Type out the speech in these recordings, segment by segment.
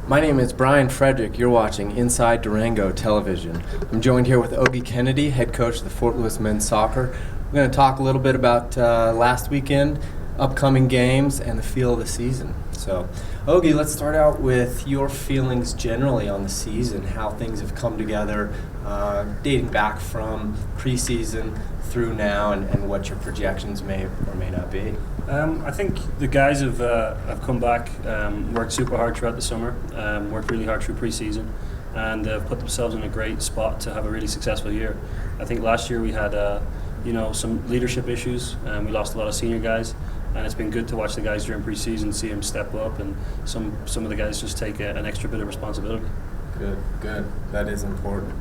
My name is Brian Frederick. You're watching Inside Durango Television. I'm joined here with Ogie Kennedy, head coach of the Fort Lewis men's soccer. We're going to talk a little bit about last weekend, upcoming games, and the feel of the season. So, Ogie, let's start out with your feelings generally on the season, how things have come together, dating back from preseason through now, and what your projections may or may not be. I think the guys have come back, worked super hard throughout the summer, worked really hard through preseason, and put themselves in a great spot to have a really successful year. I think last year we had some leadership issues, and we lost a lot of senior guys, and it's been good to watch the guys during preseason, see them step up, and some of the guys just take an extra bit of responsibility. Good. That is important.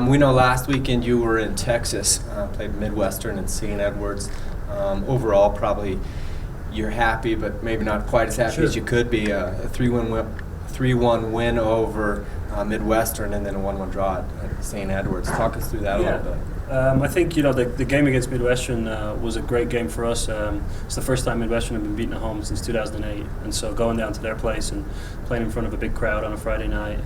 We know last weekend you were in Texas, played Midwestern and St. Edwards. Overall, probably you're happy, but maybe not quite as happy as you could be. A 3-1 win over Midwestern, and then a 1-1 draw at St. Edwards. Talk us through that a little bit. I think the game against Midwestern was a great game for us. It's the first time Midwestern have been beaten at home since 2008, and so going down to their place and playing in front of a big crowd on a Friday night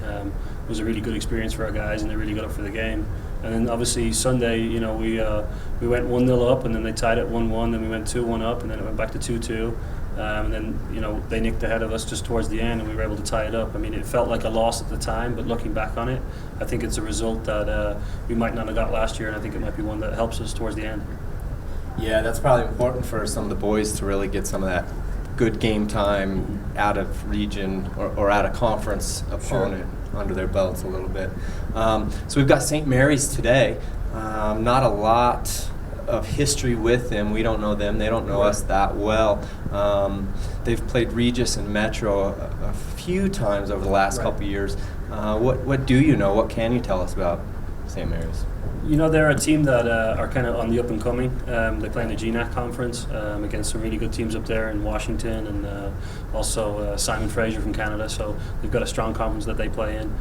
was a really good experience for our guys, and they really got up for the game. And then obviously Sunday, we went 1-0 up, and then they tied it 1-1. Then we went 2-1 up, and then it went back to 2-2. And then they nicked ahead of us just towards the end, and we were able to tie it up. I mean, it felt like a loss at the time, but looking back on it, I think it's a result that we might not have got last year, and I think it might be one that helps us towards the end. Yeah, that's probably important for some of the boys to really get some of that good game time out of region or out of conference opponent under their belts a little bit. So we've got St. Mary's today. Not a lot of history with them. We don't know them. They don't know us that well. They've played Regis and Metro a few times over the last couple of years. What do you know? What can you tell us about St. Mary's? They're a team that are kind of on the up and coming. They play in the GNAC conference against some really good teams up there in Washington, and also Simon Fraser from Canada. So they've got a strong conference that they play in.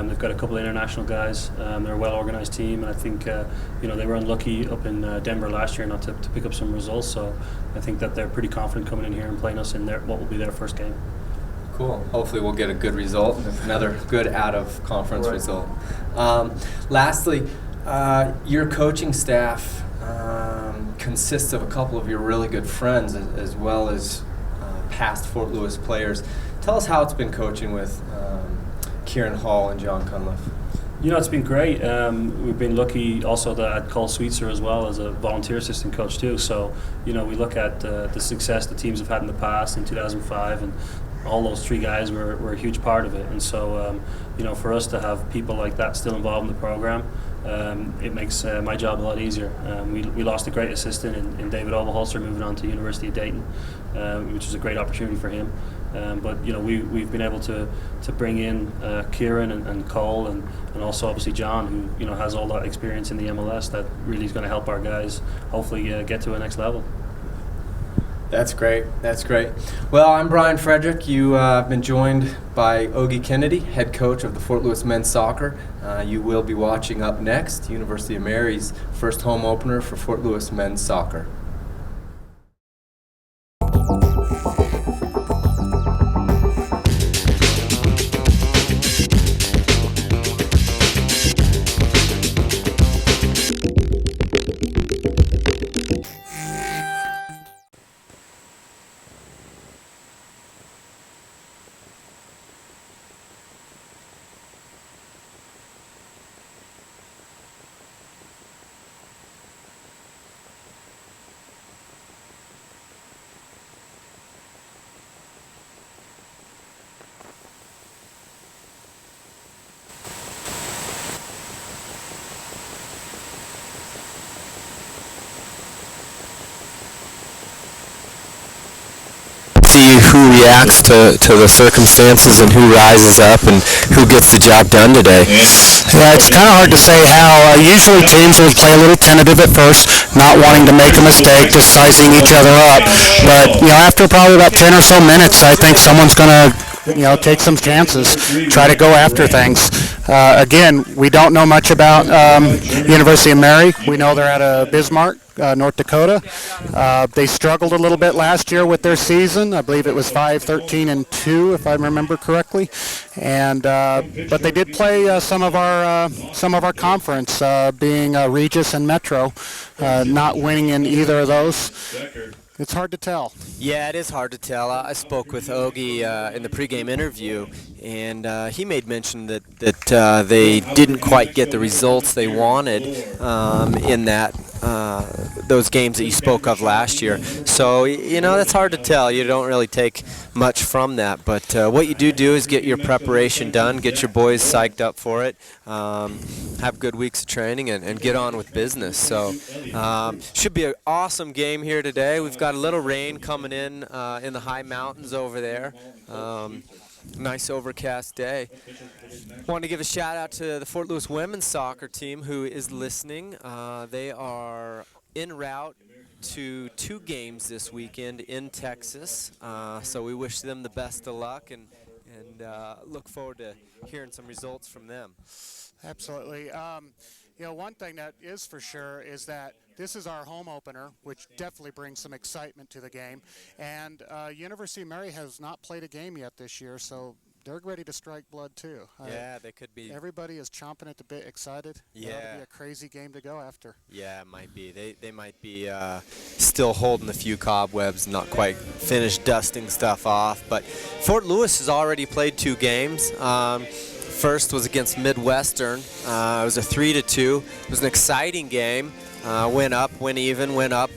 They've got a couple of international guys. They're a well-organized team, and I think they were unlucky up in Denver last year not to pick up some results. So I think that they're pretty confident coming in here and playing us in what will be their first game. Cool. Hopefully we'll get a good result, another good out-of-conference result. Lastly, your coaching staff consists of a couple of your really good friends as well as past Fort Lewis players. Tell us how it's been coaching with Kieran Hall and John Cunliffe. It's been great. We've been lucky also that I had Cole Sweetser as well as a volunteer assistant coach too. So, we look at the success the teams have had in the past in 2005, and all those three guys were a huge part of it. And so, for us to have people like that still involved in the program, it makes my job a lot easier. We lost a great assistant in David Oberholzer moving on to University of Dayton, which is a great opportunity for him. But we've been able to bring in Kieran and Cole and also obviously John, who has all that experience in the MLS that really is going to help our guys hopefully get to a next level. That's great. Well, I'm Brian Frederick. You have been joined by Ogie Kennedy, head coach of the Fort Lewis men's soccer. You will be watching up next University of Mary's first home opener for Fort Lewis men's soccer. See who reacts to the circumstances and who rises up and who gets the job done today. Yeah, it's kind of hard to say how. Usually teams will play a little tentative at first, not wanting to make a mistake, just sizing each other up. But after probably about 10 or so minutes, I think someone's going to take some chances, try to go after things. Again, we don't know much about University of Mary. We know they're out of Bismarck, North Dakota. They struggled a little bit last year with their season. I believe it was 5-13-2, if I remember correctly. And but they did play some of our conference, being Regis and Metro. Not winning in either of those. It's hard to tell. Yeah, it is hard to tell. I spoke with Ogie in the pregame interview, and he made mention that they didn't quite get the results they wanted in those games that you spoke of last year. So, that's hard to tell. You don't really take much from that. But what you do is get your preparation done, get your boys psyched up for it, have good weeks of training, and get on with business. So, should be an awesome game here today. We've got a little rain coming in the high mountains over there. Nice overcast day. Want to give a shout out to the Fort Lewis women's soccer team who is listening. They are en route to 2 games this weekend in Texas. So we wish them the best of luck and look forward to hearing some results from them. Absolutely. One thing that is for sure is that this is our home opener, which definitely brings some excitement to the game. And University of Mary has not played a game yet this year, so they're ready to strike blood too. Yeah, they could be. Everybody is chomping at the bit, excited. Yeah. It ought to be a crazy game to go after. Yeah, it might be. They might be still holding a few cobwebs, not quite finished dusting stuff off. But Fort Lewis has already played 2 games. First was against Midwestern. It was a 3-2. It was an exciting game. Went up, went even, went up.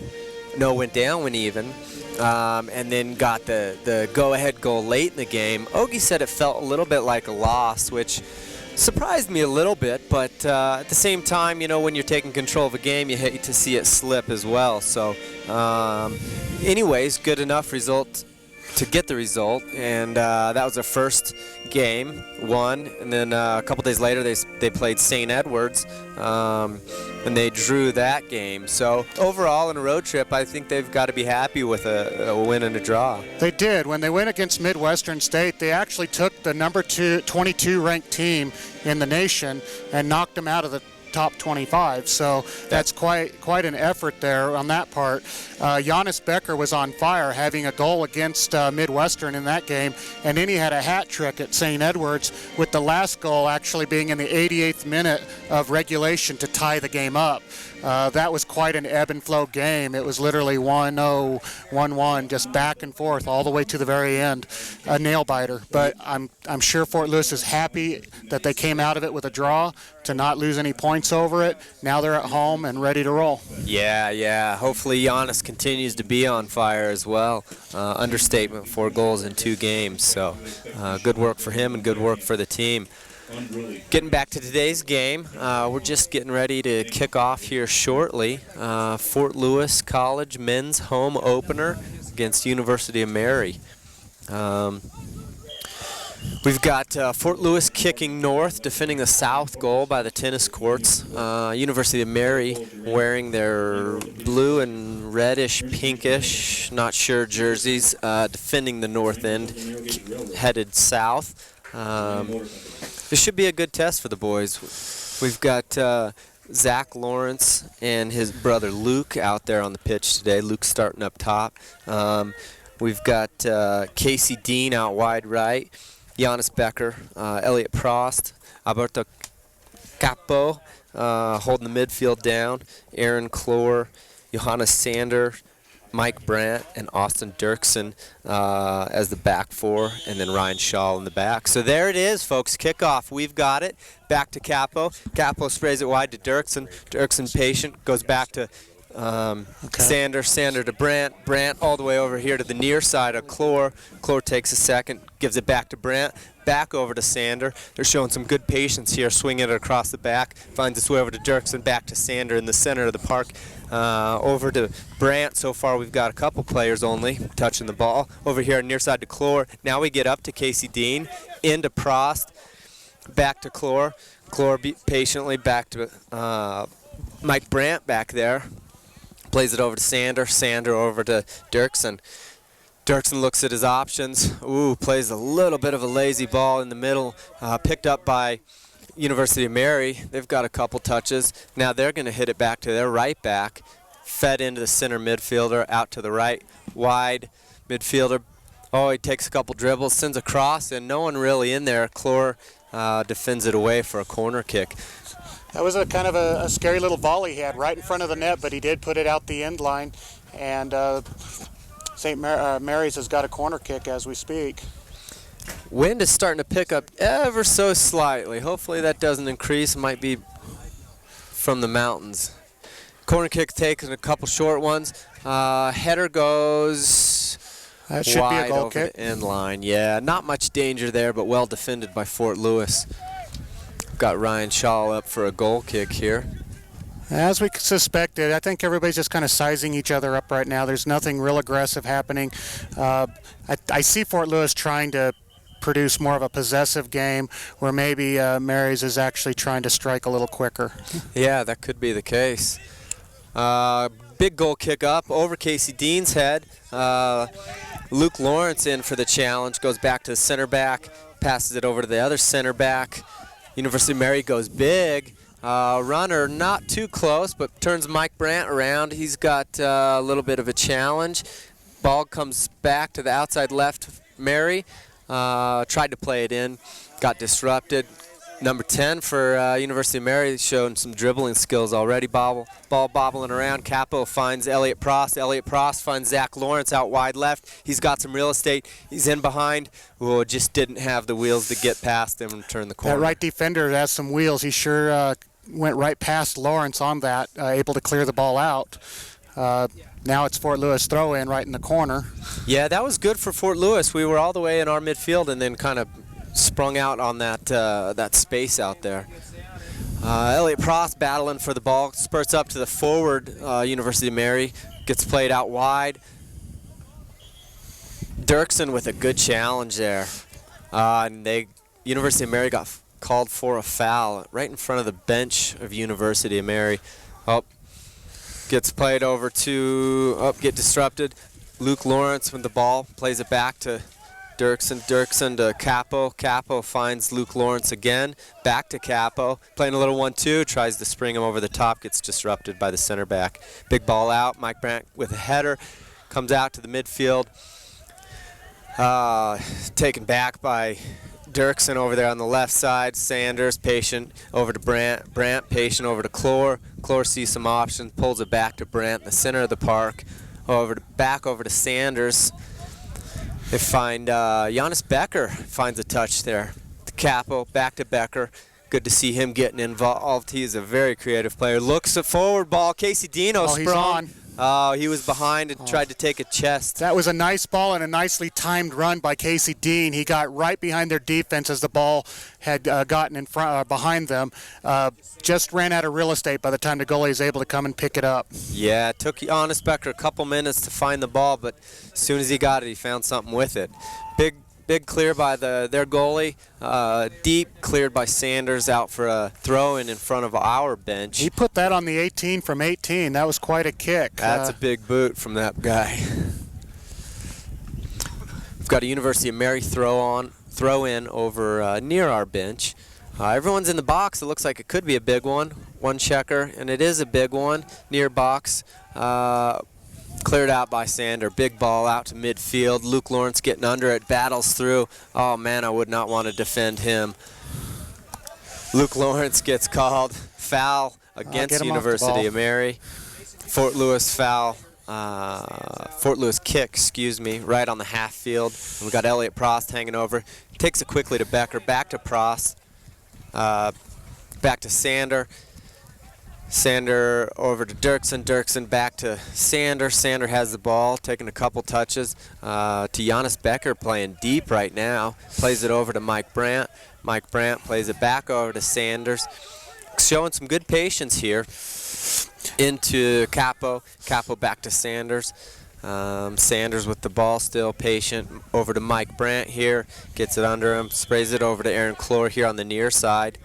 No, went down, went even. And then got the go-ahead goal late in the game. Ogie said it felt a little bit like a loss, which surprised me a little bit. But at the same time, when you're taking control of a game, you hate to see it slip as well. So anyways, good enough result to get the result, and that was their first game, won, and then a couple days later they played St. Edwards, and they drew that game. So overall, in a road trip, I think they've got to be happy with a win and a draw. They did. When they went against Midwestern State, they actually took the number 22 ranked team in the nation and knocked them out of the top 25, so that's quite an effort there on that part. Giannis Becker was on fire, having a goal against Midwestern in that game, and then he had a hat trick at St. Edwards, with the last goal actually being in the 88th minute of regulation to tie the game up. That was quite an ebb and flow game. It was literally 1-0, 1-1, just back and forth all the way to the very end. A nail biter. But I'm sure Fort Lewis is happy that they came out of it with a draw, to not lose any points over it. Now they're at home and ready to roll. Yeah. Hopefully Giannis continues to be on fire as well. Understatement, 4 goals in 2 games. So good work for him and good work for the team. Getting back to today's game, we're just getting ready to kick off here shortly. Fort Lewis College men's home opener against University of Mary. We've got Fort Lewis kicking north, defending the south goal by the tennis courts. University of Mary wearing their blue and reddish, pinkish, not sure jerseys, defending the north end, headed south. This should be a good test for the boys. We've got Zach Lawrence and his brother Luke out there on the pitch today. Luke's starting up top. We've got Casey Dean out wide right, Giannis Becker, Elliot Prost, Alberto Capo holding the midfield down, Aaron Clore, Johannes Sander, Mike Brandt, and Austin Dirksen as the back 4, and then Ryan Shaw in the back. So there it is, folks. Kickoff. We've got it. Back to Capo. Capo sprays it wide to Dirksen. Dirksen patient, goes back to Sander to Brandt all the way over here to the near side of Clore. Clore takes a second, gives it back to Brandt, back over to Sander. They're showing some good patience here, swinging it across the back, finds its way over to Dirksen, back to Sander in the center of the park, over to Brandt. So far we've got a couple players only touching the ball. Over here near side to Clore. Now we get up to Casey Dean, into Prost, back to Clore. Clore patiently back to Mike Brandt back there. Plays it over to Sander over to Dirksen. Dirksen looks at his options. Ooh, plays a little bit of a lazy ball in the middle, picked up by University of Mary. They've got a couple touches. Now they're going to hit it back to their right back, fed into the center midfielder, out to the right, wide midfielder. Oh, he takes a couple dribbles, sends a cross, and no one really in there. Clore defends it away for a corner kick. That was a kind of a scary little volley he had right in front of the net, but he did put it out the end line, and St. Mary's has got a corner kick as we speak. Wind is starting to pick up ever so slightly. Hopefully that doesn't increase. Might be from the mountains. Corner kick taken, a couple short ones. Header goes That should be a wide goal over kick. the end line. Yeah, not much danger there, but well defended by Fort Lewis. Got Ryan Shaw up for a goal kick here. As we suspected, I think everybody's just kind of sizing each other up right now. There's nothing real aggressive happening. I see Fort Lewis trying to produce more of a possessive game, where maybe Mary's is actually trying to strike a little quicker. Yeah, that could be the case. Big goal kick up over Casey Dean's head. Luke Lawrence in for the challenge, goes back to the center back, passes it over to the other center back. University of Mary goes big. Runner not too close, but turns Mike Brandt around. He's got a little bit of a challenge. Ball comes back to the outside left. Mary tried to play it in, got disrupted. Number 10 for University of Mary, showing some dribbling skills already. Ball bobbling around. Capo finds Elliot Prost. Elliot Prost finds Zach Lawrence out wide left. He's got some real estate. He's in behind. Who just didn't have the wheels to get past him and turn the corner. That right defender has some wheels. He sure went right past Lawrence on that, able to clear the ball out. Now it's Fort Lewis throw in right in the corner. Yeah, that was good for Fort Lewis. We were all the way in our midfield and then kind of sprung out on that space out there. Elliot Prost battling for the ball, spurts up to the forward. University of Mary gets played out wide. Dirksen with a good challenge there. And University of Mary got called for a foul right in front of the bench of University of Mary. Oh, gets played over to, get disrupted. Luke Lawrence with the ball, plays it back to Dirksen. Dirksen to Capo. Capo finds Luke Lawrence again. Back to Capo. Playing a little 1-2. Tries to spring him over the top. Gets disrupted by the center back. Big ball out. Mike Brandt with a header. Comes out to the midfield. Taken back by Dirksen over there on the left side. Sanders patient over to Brandt. Brandt patient over to Clore. Clore sees some options. Pulls it back to Brandt in the center of the park. Back over to Sanders. They find Giannis Becker finds a touch there. To Capo, back to Becker. Good to see him getting involved. He is a very creative player. Looks a forward ball. Casey Dino sprung. He's on. Oh, he was behind and tried to take a chest. That was a nice ball and a nicely timed run by Casey Dean. He got right behind their defense as the ball had gotten in front behind them. Just ran out of real estate by the time the goalie was able to come and pick it up. Yeah, it took Giannis Becker a couple minutes to find the ball, but as soon as he got it, he found something with it. Big clear by their goalie. Deep cleared by Sanders out for a throw in front of our bench. He put that on the 18 from 18. That was quite a kick. That's a big boot from that guy. We've got a University of Mary throw in over near our bench. Everyone's in the box. It looks like it could be a big one. One checker, and it is a big one near box. Cleared out by Sander. Big ball out to midfield. Luke Lawrence getting under it. Battles through. Oh, man, I would not want to defend him. Luke Lawrence gets called. Foul against University of Mary. Fort Lewis foul. Fort Lewis kick, right on the half field. And we got Elliot Prost hanging over. Takes it quickly to Becker. Back to Prost. Back to Sander. Sander over to Dirksen. Dirksen back to Sander. Sander has the ball, taking a couple touches to Giannis Becker, playing deep right now. Plays it over to Mike Brandt. Mike Brandt plays it back over to Sanders. Showing some good patience here. Into Capo. Capo back to Sanders. Sanders with the ball, still patient. Over to Mike Brandt here. Gets it under him. Sprays it over to Aaron Clore here on the near side.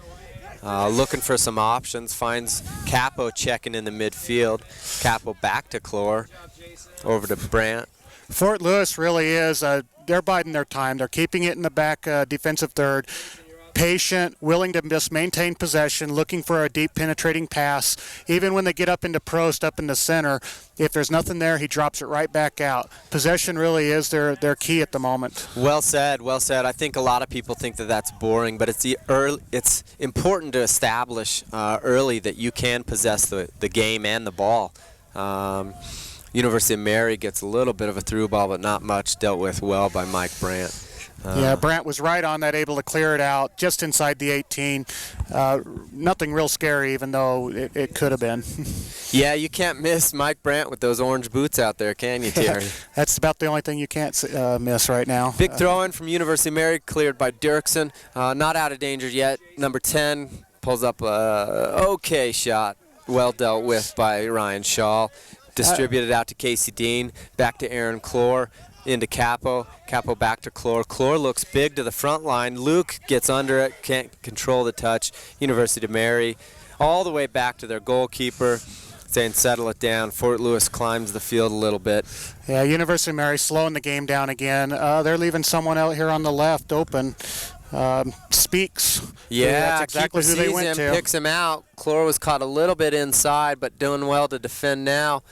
Looking for some options, finds Capo checking in the midfield. Capo back to Clore, over to Brandt. Fort Lewis really is, they're biding their time. They're keeping it in the back defensive third. Patient, willing to just maintain possession, looking for a deep penetrating pass. Even when they get up into Prost, up in the center, if there's nothing there, he drops it right back out. Possession really is their key at the moment. Well said, well said. I think a lot of people think that that's boring, but it's important to establish early that you can possess the game and the ball. University of Mary gets a little bit of a through ball, but not much, dealt with well by Mike Brandt. Yeah, Brandt was right on that, able to clear it out just inside the 18. Nothing real scary, even though it could have been. Yeah, you can't miss Mike Brandt with those orange boots out there, can you, Terry? That's about the only thing you can't miss right now. Big throw-in from University of Mary, cleared by Dirksen. Not out of danger yet. Number 10 pulls up a okay shot. Well dealt with by Ryan Shaw. Distributed out to Casey Dean. Back to Aaron Clore. Into Capo. Capo back to Clore. Clore looks big to the front line. Luke gets under it, can't control the touch. University of Mary all the way back to their goalkeeper, saying settle it down. Fort Lewis climbs the field a little bit. Yeah, University of Mary slowing the game down again. They're leaving someone out here on the left open. Speaks. Yeah, that's exactly who they went to. Picks him out. Clore was caught a little bit inside, but doing well to defend now.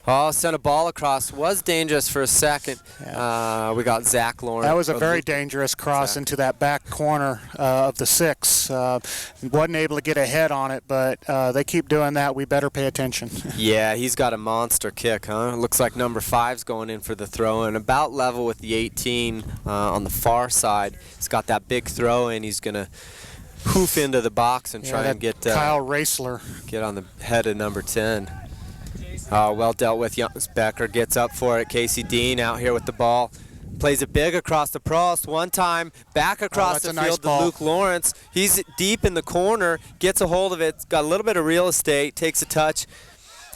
Oh, sent a ball across. Was dangerous for a second. Yeah. We got Zach Lawrence. That was a very dangerous cross into that back corner of the 6. Wasn't able to get ahead on it, but they keep doing that. We better pay attention. Yeah, he's got a monster kick, huh? Looks like number 5's going in for the throw, and about level with the 18 on the far side. He's got that big throw in. He's going to hoof into the box and try and get Kyle Racler. Get on the head of number 10. Well dealt with. Becker gets up for it. Casey Dean out here with the ball. Plays it big across the Prost one time. Back across the field to Luke Lawrence. He's deep in the corner. Gets a hold of it. Got a little bit of real estate. Takes a touch.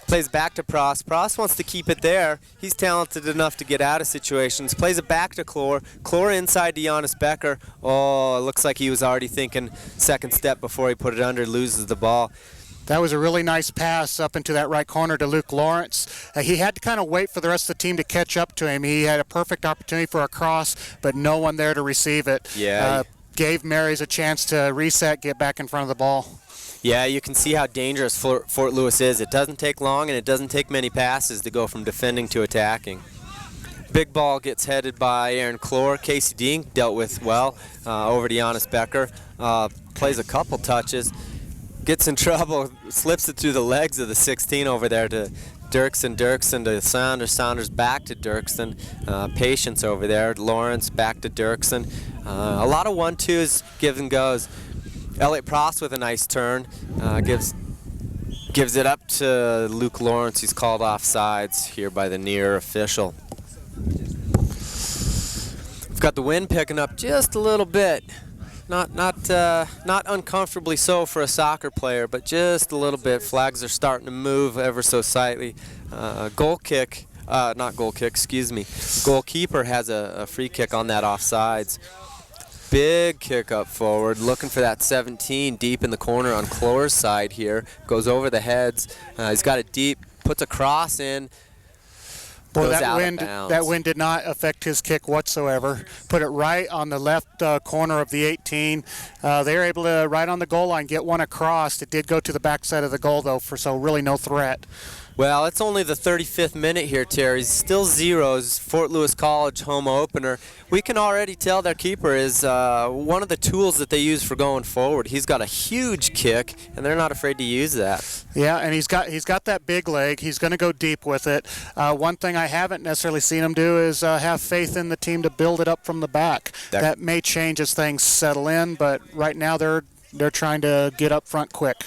Plays back to Prost. Prost wants to keep it there. He's talented enough to get out of situations. Plays it back to Clore. Clore inside to Giannis Becker. Oh, it looks like he was already thinking second step before he put it under. Loses the ball. That was a really nice pass up into that right corner to Luke Lawrence. He had to kind of wait for the rest of the team to catch up to him. He had a perfect opportunity for a cross, but no one there to receive it. Yeah. Gave Marys a chance to reset, get back in front of the ball. Yeah, you can see how dangerous Fort Lewis is. It doesn't take long and it doesn't take many passes to go from defending to attacking. Big ball gets headed by Aaron Clore. Casey Dean dealt with well over to Giannis Becker. Plays a couple touches. Gets in trouble, slips it through the legs of the 16 over there to Dirksen. Dirksen to Saunders. Saunders back to Dirksen. Patience over there. Lawrence back to Dirksen. A lot of 1-2s, gives and goes. Elliot Prost with a nice turn. Gives it up to Luke Lawrence. He's called off sides here by the near official. We've got the wind picking up just a little bit. Not uncomfortably so for a soccer player, but just a little bit. Flags are starting to move ever so slightly. Goalkeeper has a free kick on that offsides. Big kick up forward, looking for that 17 deep in the corner on Clore's side here. Goes over the heads. He's got it deep, puts a cross in. Boy, that wind did not affect his kick whatsoever. Put it right on the left corner of the 18. They were able to, right on the goal line, get one across. It did go to the backside of the goal, though, so really no threat. Well, it's only the 35th minute here, Terry. Still zeros. Fort Lewis College home opener. We can already tell their keeper is one of the tools that they use for going forward. He's got a huge kick, and they're not afraid to use that. Yeah, and he's got that big leg. He's going to go deep with it. One thing I haven't necessarily seen him do is have faith in the team to build it up from the back. That may change as things settle in, but right now they're trying to get up front quick.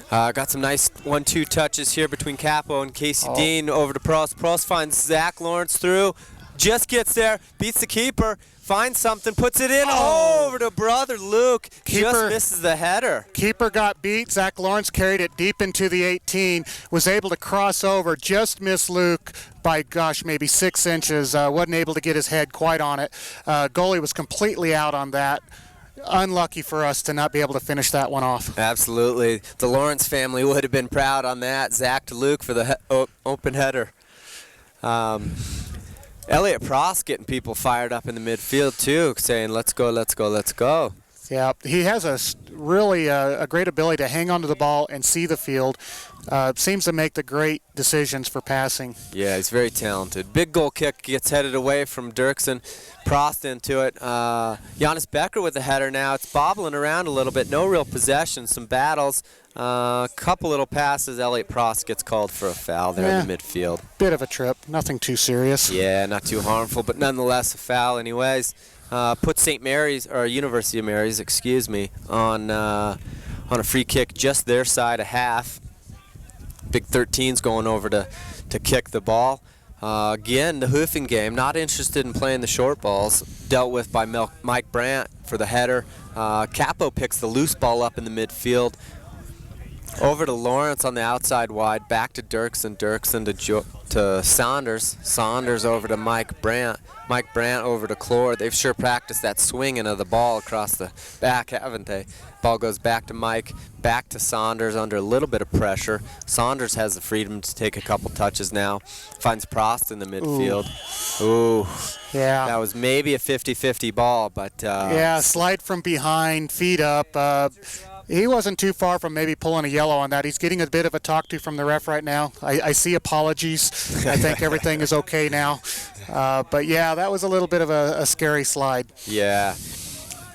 Got some nice 1-2 touches here between Capo and Casey Dean over to Prost. Prost finds Zach Lawrence through, just gets there, beats the keeper, finds something, puts it in over to brother Luke. Just misses the header. Keeper got beat. Zach Lawrence carried it deep into the 18, was able to cross over, just missed Luke by, maybe 6 inches. Wasn't able to get his head quite on it. Goalie was completely out on that. Unlucky for us to not be able to finish that one off. Absolutely. The Lawrence family would have been proud on that. Zach to Luke for the open header. Elliot Prost getting people fired up in the midfield too, saying, let's go, let's go, let's go. Yeah, he has really a great ability to hang onto the ball and see the field. Seems to make the great decisions for passing. Yeah, he's very talented. Big goal kick gets headed away from Dirksen. Prost into it. Jonas Becker with the header now. It's bobbling around a little bit. No real possession. Some battles. Couple little passes. Elliot Prost gets called for a foul there in the midfield. Bit of a trip. Nothing too serious. Yeah, not too harmful, but nonetheless a foul anyways. Put St. Mary's, or University of Mary's, excuse me, on a free kick just their side of half. Big 13's going over to kick the ball. Again, the hoofing game, not interested in playing the short balls, dealt with by Mike Brandt for the header. Capo picks the loose ball up in the midfield. Over to Lawrence on the outside wide, back to Dirksen to Saunders. Saunders over to Mike Brandt. Mike Brandt over to Clore. They've sure practiced that swinging of the ball across the back, haven't they? Ball goes back to Mike, back to Saunders under a little bit of pressure. Saunders has the freedom to take a couple touches now. Finds Prost in the midfield. Ooh. Yeah. That was maybe a 50-50 ball, but... yeah, slide from behind, feet up. He wasn't too far from maybe pulling a yellow on that. He's getting a bit of a talk to from the ref right now. I see apologies. I think everything is okay now. But yeah, that was a little bit of a scary slide. Yeah.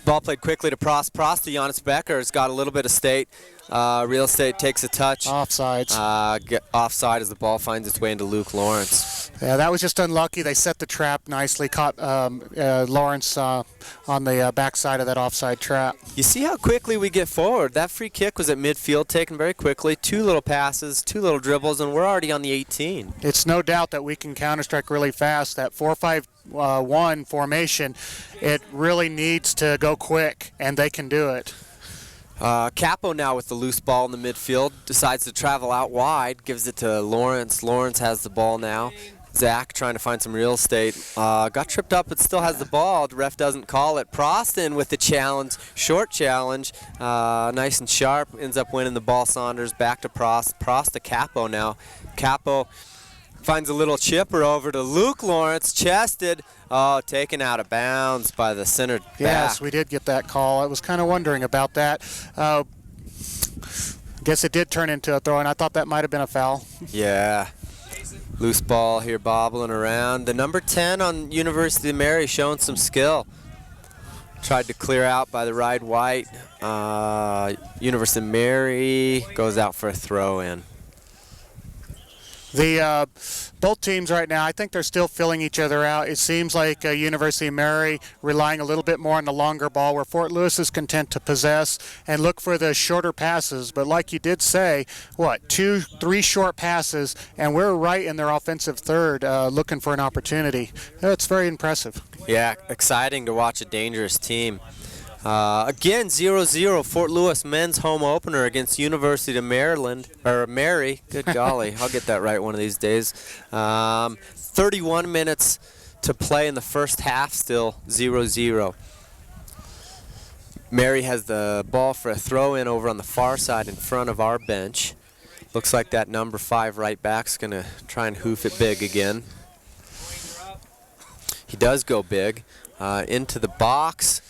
Ball played quickly to Prost. Prost to Jonas Becker has got a little bit of state. Real estate takes a touch. Offsides. Offside as the ball finds its way into Luke Lawrence. Yeah, that was just unlucky. They set the trap nicely, caught Lawrence on the backside of that offside trap. You see how quickly we get forward. That free kick was at midfield, taken very quickly. 2 little passes, 2 little dribbles, and we're already on the 18. It's no doubt that we can counter-strike really fast. That 4-5-1 formation, it really needs to go quick, and they can do it. Capo now with the loose ball in the midfield, decides to travel out wide, gives it to Lawrence. Lawrence has the ball now. Zach trying to find some real estate. Got tripped up but still has the ball. The ref doesn't call it. Proston with the challenge, short challenge, nice and sharp, ends up winning the ball. Saunders back to Prost. Prost to Capo now. Capo finds a little chipper over to Luke Lawrence, chested. Oh, taken out of bounds by the center back. Yes, we did get that call. I was kind of wondering about that. Guess it did turn into a throw, and I thought that might have been a foul. Yeah. Loose ball here bobbling around. The number 10 on University of Mary showing some skill. Tried to clear out by the Ride White. University of Mary goes out for a throw-in. Both teams right now, I think they're still filling each other out. It seems like University of Mary relying a little bit more on the longer ball, where Fort Lewis is content to possess and look for the shorter passes. But like you did say, 2-3 short passes, and we're right in their offensive third looking for an opportunity. It's very impressive. Yeah, exciting to watch a dangerous team. Again, 0-0, Fort Lewis men's home opener against University of Mary. Good golly, I'll get that right one of these days. 31 minutes to play in the first half, still 0-0. Mary has the ball for a throw-in over on the far side in front of our bench. Looks like that number 5 right back's going to try and hoof it big again. He does go big. Into the box.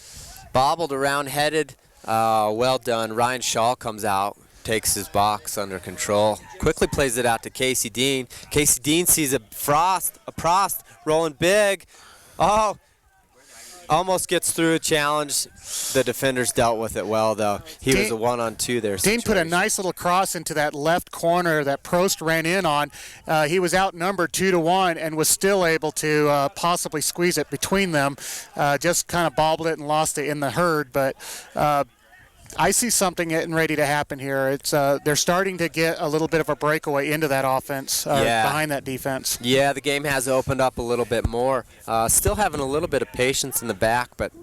Bobbled around, headed. Well done. Ryan Shaw comes out, takes his box under control. Quickly plays it out to Casey Dean. Casey Dean sees a Prost rolling big. Oh, almost gets through a challenge. The defenders dealt with it well, though. He was a 1-on-2 there. Dean put a nice little cross into that left corner that Prost ran in on. He was outnumbered 2-1 and was still able to possibly squeeze it between them. Just kind of bobbled it and lost it in the herd. But I see something getting ready to happen here. It's they're starting to get a little bit of a breakaway into that offense behind that defense. Yeah, the game has opened up a little bit more. Still having a little bit of patience in the back, but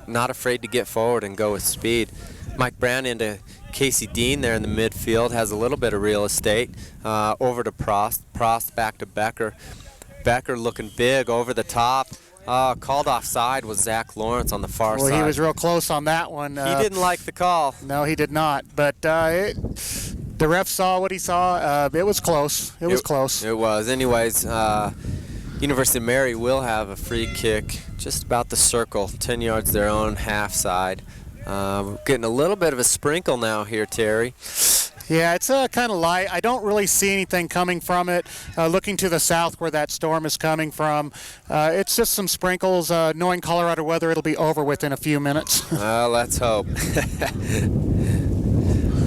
not afraid to get forward and go with speed. Mike Brown into Casey Dean there in the midfield, has a little bit of real estate. Over to Prost. Prost back to Becker. Becker looking big over the top. Called offside was Zach Lawrence on the far side. Well, he was real close on that one. He didn't like the call. No, he did not. But the ref saw what he saw. It was close. It was close. It was. Anyways, University of Mary will have a free kick just about the circle, 10 yards their own half side. We're getting a little bit of a sprinkle now here, Terry. Yeah, it's kind of light. I don't really see anything coming from it. Looking to the south where that storm is coming from, it's just some sprinkles. Knowing Colorado weather, it'll be over within a few minutes. Let's hope.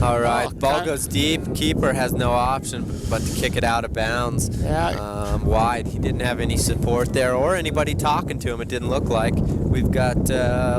All right, ball goes deep. Keeper has no option but to kick it out of bounds. Yeah. Wide. He didn't have any support there or anybody talking to him, it didn't look like. We've got,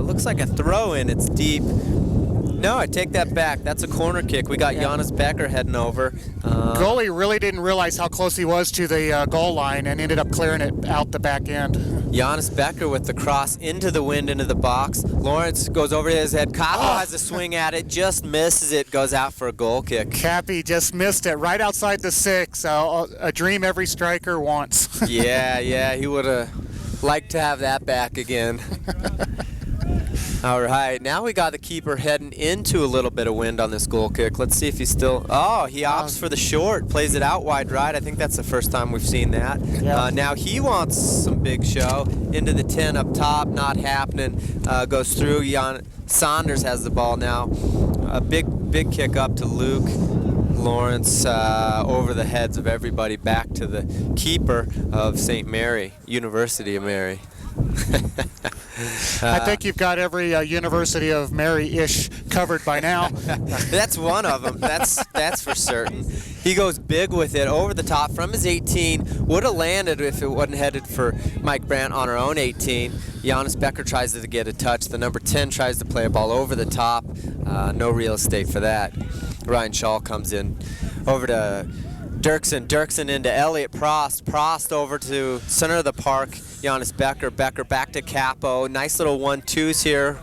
looks like a throw in. It's deep. No, I take that back. That's a corner kick. We got Giannis Becker heading over. Goalie really didn't realize how close he was to the goal line and ended up clearing it out the back end. Giannis Becker with the cross into the wind, into the box. Lawrence goes over his head. Capo has a swing at it, just misses it, goes out for a goal kick. Cappy just missed it right outside the 6. A dream every striker wants. Yeah, he would have liked to have that back again. All right, now we got the keeper heading into a little bit of wind on this goal kick. Let's see if he's still... Oh, he opts for the short, plays it out wide right. I think that's the first time we've seen that. Yeah. Now he wants some big show. Into the 10 up top, not happening. Goes through. Saunders has the ball now. A big kick up to Luke Lawrence over the heads of everybody back to the keeper of St. Mary, University of Mary. I think you've got every University of Mary-ish covered by now. That's one of them. That's for certain. He goes big with it over the top from his 18. Would have landed if it wasn't headed for Mike Brandt on our own 18. Giannis Becker tries to get a touch. The number 10 tries to play a ball over the top. No real estate for that. Ryan Shaw comes in over to Dirksen into Elliott Prost over to center of the park. Giannis Becker back to Capo. Nice little 1-2s here.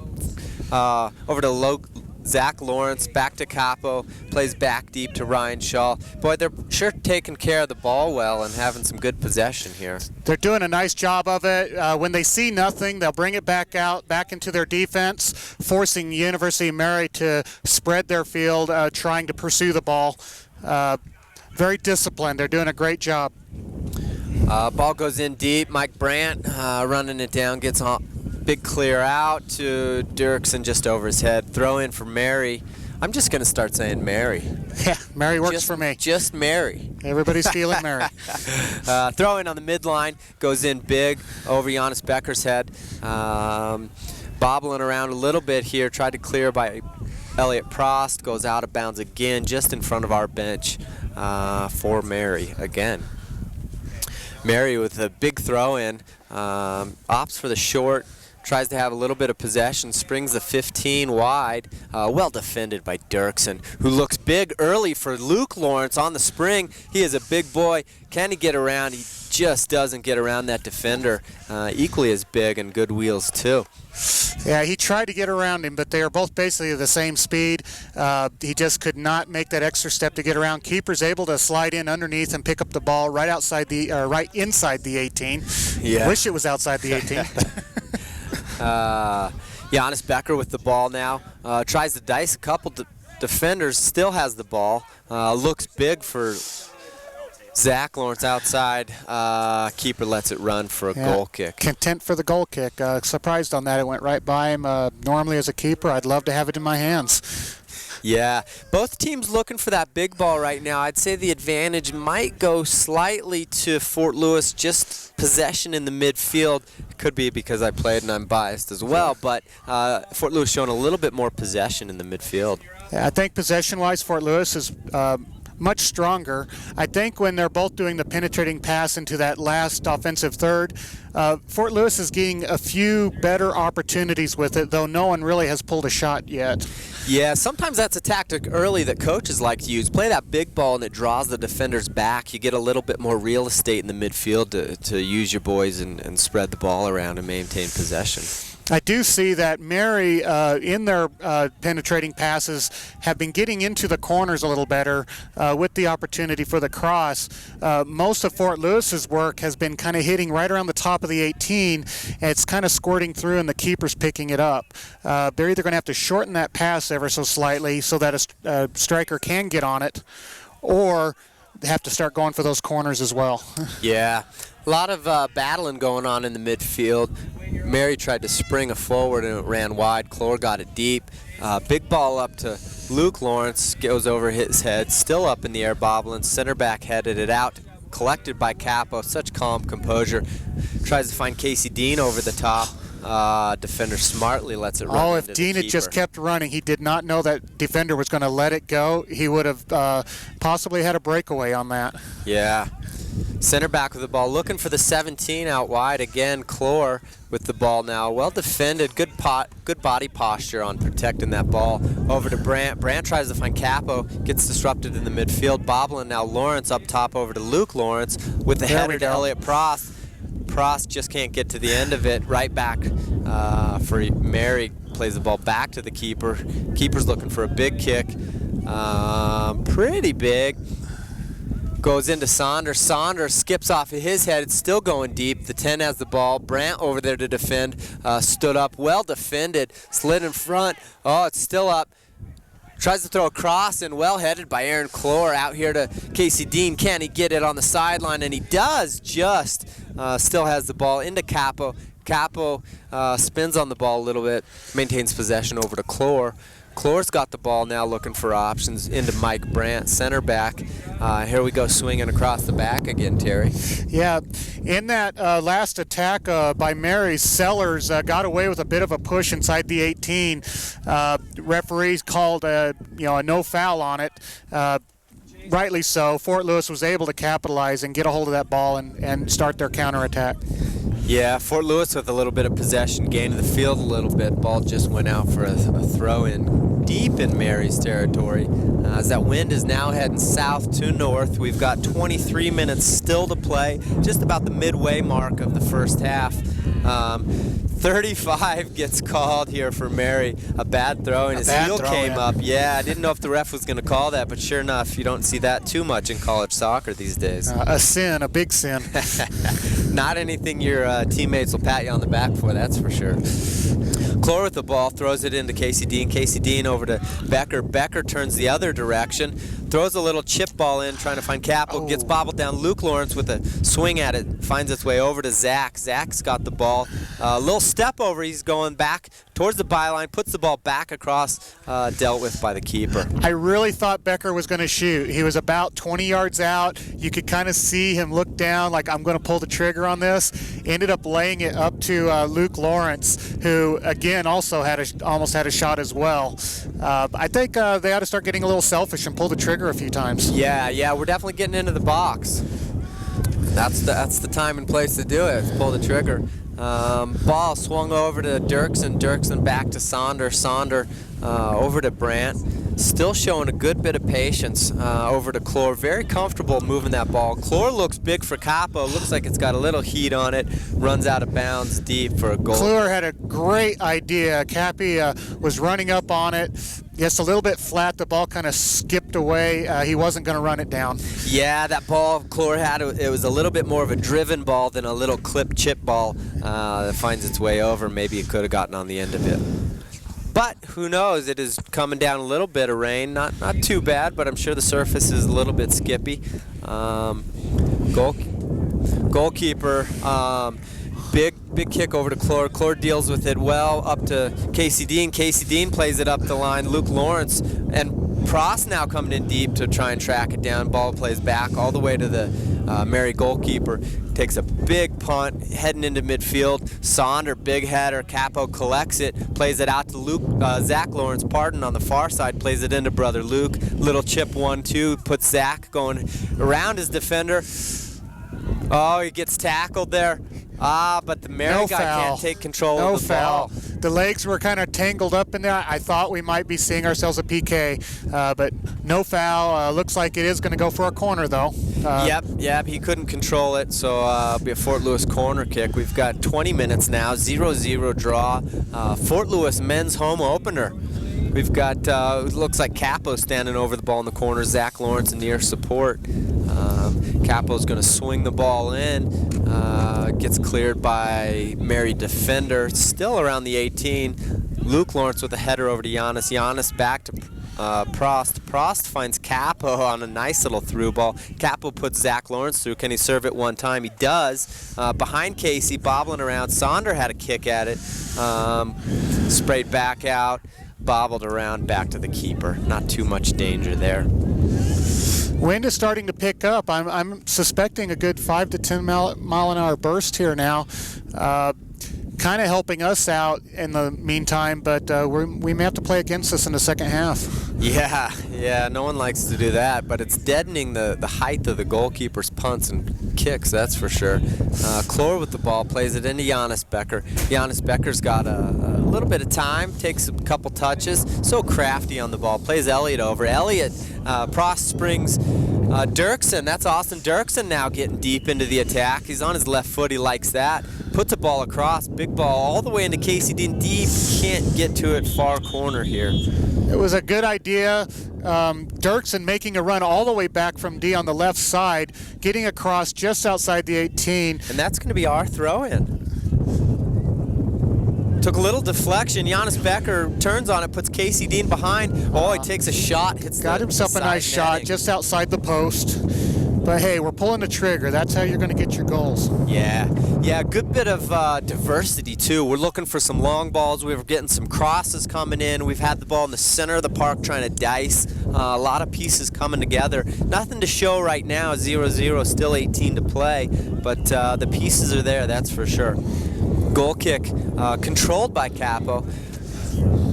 Over to Zach Lawrence, back to Capo, plays back deep to Ryan Shaw. Boy, they're sure taking care of the ball well and having some good possession here. They're doing a nice job of it. When they see nothing, they'll bring it back into their defense, forcing University of Mary to spread their field, trying to pursue the ball. Very disciplined. They're doing a great job. Ball goes in deep. Mike Brandt running it down, gets on. Big clear out to Dirksen just over his head. Throw in for Mary. I'm just going to start saying Mary. Yeah, Mary works for me. Just Mary. Everybody's feeling Mary. Throw in on the midline. Goes in big over Giannis Becker's head. Bobbling around a little bit here. Tried to clear by Elliott Prost. Goes out of bounds again just in front of our bench for Mary again. Mary with a big throw in. Opts for the short. Tries to have a little bit of possession, springs the 15 wide. Well defended by Dirksen, who looks big early for Luke Lawrence on the spring. He is a big boy. Can he get around? He just doesn't get around that defender. Equally as big and good wheels too. Yeah, he tried to get around him, but they are both basically the same speed. He just could not make that extra step to get around. Keeper's able to slide in underneath and pick up the ball right inside the 18. Yeah. Wish it was outside the 18. Giannis Becker with the ball now. Tries to dice a couple defenders, still has the ball. Looks big for Zach Lawrence outside. Keeper lets it run for a goal kick. Content for the goal kick. Surprised on that. It went right by him. Normally as a keeper, I'd love to have it in my hands. Yeah, both teams looking for that big ball right now. I'd say the advantage might go slightly to Fort Lewis, just possession in the midfield. It could be because I played and I'm biased as well, but Fort Lewis showing a little bit more possession in the midfield. Yeah, I think possession-wise, Fort Lewis is much stronger. I think when they're both doing the penetrating pass into that last offensive third, Fort Lewis is getting a few better opportunities with it, though no one really has pulled a shot yet. Yeah, sometimes that's a tactic early that coaches like to use. Play that big ball and it draws the defenders back. You get a little bit more real estate in the midfield to use your boys and spread the ball around and maintain possession. I do see that Mary, in their penetrating passes, have been getting into the corners a little better with the opportunity for the cross. Most of Fort Lewis's work has been kind of hitting right around the top of the 18, and it's kind of squirting through, and the keeper's picking it up. They're either going to have to shorten that pass ever so slightly so that a striker can get on it, or they have to start going for those corners as well. Yeah. A lot of battling going on in the midfield. Mary tried to spring it forward and it ran wide. Clore got it deep. Big ball up to Luke Lawrence, goes over his head, still up in the air, bobbling. Center back headed it out, collected by Capo. Such calm composure. Tries to find Casey Dean over the top. Defender smartly lets it run. Oh, into if the Dean had just keeper. kept running, he did not know that defender was going to let it go. He would have possibly had a breakaway on that. Yeah. Center back with the ball, looking for the 17 out wide. Again, Clore with the ball now. Well defended, good body posture on protecting that ball. Over to Brandt. Brandt tries to find Capo, gets disrupted in the midfield. Bobbling now Lawrence up top over to Luke Lawrence with the header to Elliot Prost. Prost just can't get to the end of it. Right back for Mary. Plays the ball back to the keeper. Keeper's looking for a big kick. Pretty big. Goes into Saunders. Saunders skips off of his head. It's still going deep. The 10 has the ball. Brandt over there to defend. Stood up. Well defended. Slid in front. Oh, it's still up. Tries to throw a cross and well headed by Aaron Clore out here to Casey Dean. Can he get it on the sideline? And he does just. Still has the ball into Capo. Capo spins on the ball a little bit. Maintains possession over to Clore. Clore's got the ball now, looking for options into Mike Brandt, center back. Here we go, swinging across the back again, Terry. Yeah, in that last attack by Mary, Sellers got away with a bit of a push inside the 18. Referees called a no foul on it. Rightly so. Fort Lewis was able to capitalize and get a hold of that ball and start their counterattack. Yeah, Fort Lewis with a little bit of possession, gaining the field a little bit. Ball just went out for a throw-in deep in Mary's territory. As that wind is now heading south to north, we've got 23 minutes still to play, just about the midway mark of the first half. 35 gets called here for Mary. A bad throw, and his heel came up. Yeah, I didn't know if the ref was going to call that, but sure enough, you don't see that too much in college soccer these days. A sin, a big sin. Not anything your teammates will pat you on the back for, that's for sure. Clore with the ball, throws it into Casey Dean. Casey Dean over to Becker. Becker turns the other direction, throws a little chip ball in, trying to find Capo. Gets bobbled down. Luke Lawrence with a swing at it, finds its way over to Zach. Zach's got the ball. A little step over, he's going back towards the byline, puts the ball back across, dealt with by the keeper. I really thought Becker was going to shoot. He was about 20 yards out. You could kind of see him look down like, I'm going to pull the trigger on this. Ended up laying it up to Luke Lawrence, who again also almost had a shot as well. I think they ought to start getting a little selfish and pull the trigger a few times. Yeah, we're definitely getting into the box. That's the time and place to do it. Pull the trigger. Ball swung over to Dirksen. Dirksen back to Saunders. Saunders over to Brandt. Still showing a good bit of patience over to Clore. Very comfortable moving that ball. Clore looks big for Capo. Looks like it's got a little heat on it. Runs out of bounds deep for a goal. Clore had a great idea. Cappy was running up on it. Just a little bit flat. The ball kind of skipped away. He wasn't going to run it down. Yeah, that ball Clore had, it was a little bit more of a driven ball than a little clip chip ball that finds its way over. Maybe it could have gotten on the end of it. But who knows? It is coming down a little bit of rain. Not too bad, but I'm sure the surface is a little bit skippy. Goalkeeper. Big kick over to Clore. Clore deals with it well up to Casey Dean. Casey Dean plays it up the line. Luke Lawrence and Prost now coming in deep to try and track it down. Ball plays back all the way to the Mary goalkeeper. Takes a big punt, heading into midfield. Saunders, big header. Capo collects it, plays it out to Zach Lawrence, on the far side, plays it into brother Luke. Little chip 1-2, puts Zach going around his defender. Oh, he gets tackled there. But the Mary guy can't take control of the ball. The legs were kind of tangled up in there. I thought we might be seeing ourselves a PK, but no foul. Looks like it is going to go for a corner, though. Yep, he couldn't control it, so it'll be a Fort Lewis corner kick. We've got 20 minutes now, 0-0 draw. Fort Lewis men's home opener. We've got, it looks like Capo standing over the ball in the corner, Zach Lawrence in near support. Capo's going to swing the ball in, gets cleared by Mary defender, still around the 18. Luke Lawrence with a header over to Giannis. Giannis back to Prost. Prost finds Capo on a nice little through ball. Capo puts Zach Lawrence through. Can he serve it one time? He does. Behind Casey, bobbling around. Sonder had a kick at it. Sprayed back out, bobbled around, back to the keeper. Not too much danger there. Wind is starting to pick up. I'm suspecting a good 5 to 10 mile an hour burst here now. Kind of helping us out in the meantime, but we may have to play against us in the second half. Yeah, no one likes to do that, but it's deadening the height of the goalkeeper's punts and kicks, that's for sure. Clore with the ball, plays it into Giannis Becker. Giannis Becker's got a little bit of time, takes a couple touches, so crafty on the ball, plays Elliott over. Elliott, Prost springs Dirksen, that's Austin Dirksen now getting deep into the attack. He's on his left foot, he likes that. Puts a ball across, big ball all the way into Casey Dean, deep, can't get to it, far corner here. It was a good idea. Dirksen making a run all the way back from D on the left side, getting across just outside the 18. And that's going to be our throw-in. Took a little deflection. Giannis Becker turns on it, puts Casey Dean behind. Oh, he takes a shot, hits Got himself a nice shot just outside the post. But hey, we're pulling the trigger. That's how you're going to get your goals. Yeah, good bit of diversity too. We're looking for some long balls. We're getting some crosses coming in. We've had the ball in the center of the park trying to dice. A lot of pieces coming together. Nothing to show right now. 0-0, still 18 to play. But the pieces are there, that's for sure. Goal kick controlled by Capo.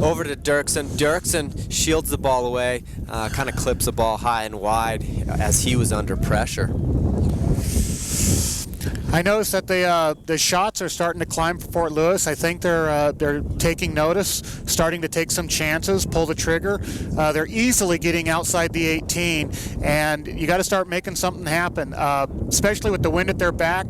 Over to Dirksen. Dirksen shields the ball away, kind of clips the ball high and wide as he was under pressure. I noticed that the shots are starting to climb for Fort Lewis. I think they're taking notice, starting to take some chances, pull the trigger. They're easily getting outside the 18, and you got to start making something happen, especially with the wind at their back.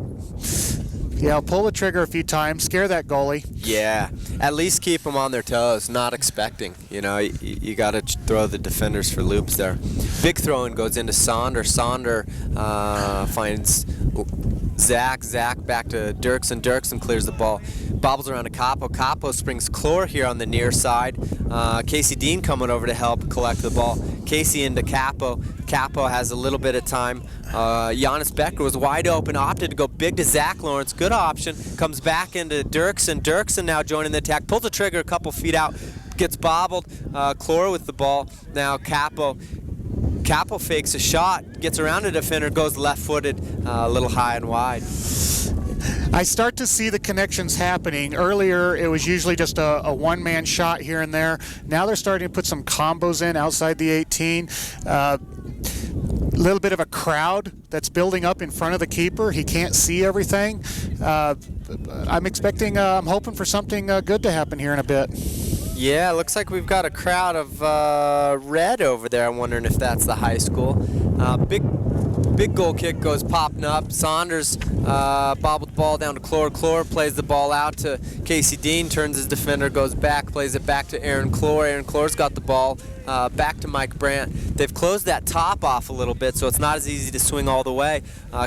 Yeah, pull the trigger a few times, scare that goalie. Yeah, at least keep them on their toes, not expecting. You know, you got to throw the defenders for loops there. Big throw-in goes into Sonder. Sonder finds Zach back to Dirksen. Dirksen clears the ball, bobbles around to Capo. Capo springs Clore here on the near side. Casey Dean coming over to help collect the ball. Casey into Capo. Capo has a little bit of time. Giannis Becker was wide open, opted to go big to Zach Lawrence. Good option. Comes back into Dirksen. Dirksen now joining the attack. Pulls the trigger a couple feet out. Gets bobbled. Clore with the ball. Now Capo. Capo fakes a shot. Gets around a defender. Goes left-footed. A little high and wide. I start to see the connections happening. Earlier, it was usually just a one-man shot here and there. Now they're starting to put some combos in outside the 18. A little bit of a crowd that's building up in front of the keeper. He can't see everything. I'm hoping for something good to happen here in a bit. Yeah, looks like we've got a crowd of red over there. I'm wondering if that's the high school. Big goal kick goes popping up. Saunders bobbled the ball down to Clore. Clore plays the ball out to Casey Dean, turns his defender, goes back, plays it back to Aaron Clore. Aaron Clore's got the ball back to Mike Brandt. They've closed that top off a little bit, so it's not as easy to swing all the way.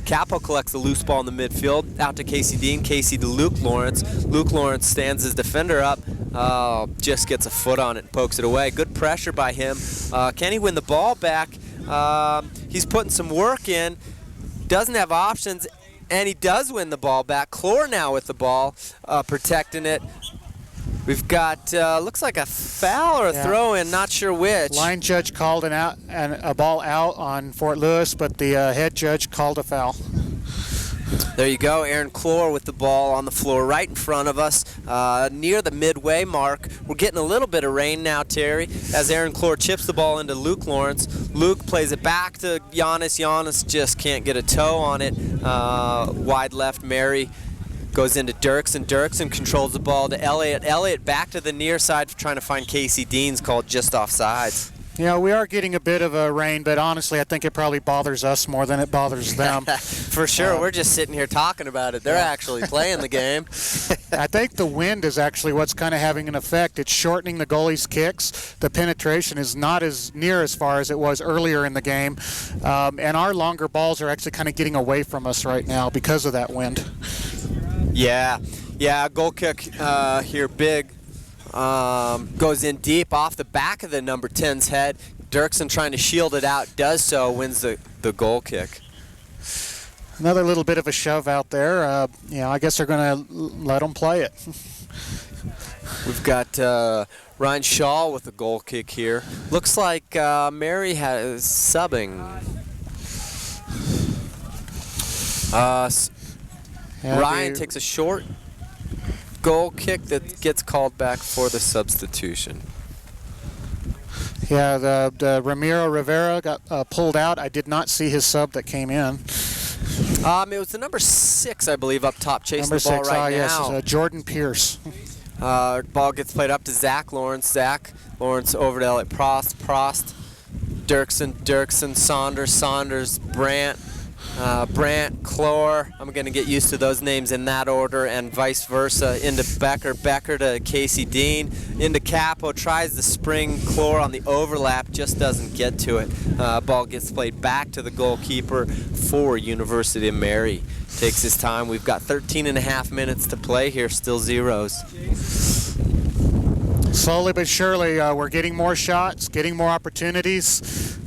Capo collects the loose ball in the midfield, out to Casey Dean. Casey to Luke Lawrence. Luke Lawrence stands his defender up, just gets a foot on it and pokes it away. Good pressure by him. Can he win the ball back? He's putting some work in, doesn't have options, and he does win the ball back. Clore now with the ball, protecting it. We've got, looks like a foul or a throw-in, not sure which. Line judge called a ball out on Fort Lewis, but the head judge called a foul. There you go, Aaron Clore with the ball on the floor right in front of us, near the midway mark. We're getting a little bit of rain now, Terry, as Aaron Clore chips the ball into Luke Lawrence. Luke plays it back to Giannis. Giannis just can't get a toe on it. Wide left, Mary goes into Dirksen. Dirksen controls the ball to Elliott. Elliott back to the near side trying to find Casey Dean's, called just offsides. Yeah, we are getting a bit of a rain, but honestly, I think it probably bothers us more than it bothers them. For sure, we're just sitting here talking about it. They're actually playing the game. I think the wind is actually what's kind of having an effect. It's shortening the goalie's kicks. The penetration is not as near as far as it was earlier in the game. And our longer balls are actually kind of getting away from us right now because of that wind. Yeah, goal kick here big. goes in deep off the back of the number 10's head. Dirksen trying to shield it out, does so, wins the goal kick. Another little bit of a shove out there. I guess they're going to let them play it. We've got Ryan Shaw with the goal kick here. Looks like Mary has subbing. Ryan takes a short goal kick that gets called back for the substitution. Yeah, the Ramiro Rivera got pulled out. I did not see his sub that came in. It was the number 6, I believe, up top, chasing Number the ball 6, right yes, now. Jordan Pierce. Ball gets played up to Zach Lawrence. Zach Lawrence over to Elliot Prost. Dirksen, Saunders, Brandt, Clore. I'm going to get used to those names in that order, and vice versa. Into Becker to Casey Dean. Into Capo, tries to spring Clore on the overlap, just doesn't get to it. Ball gets played back to the goalkeeper for University of Mary. Takes his time. We've got 13.5 minutes to play here, still zeros. Slowly but surely, we're getting more shots, getting more opportunities.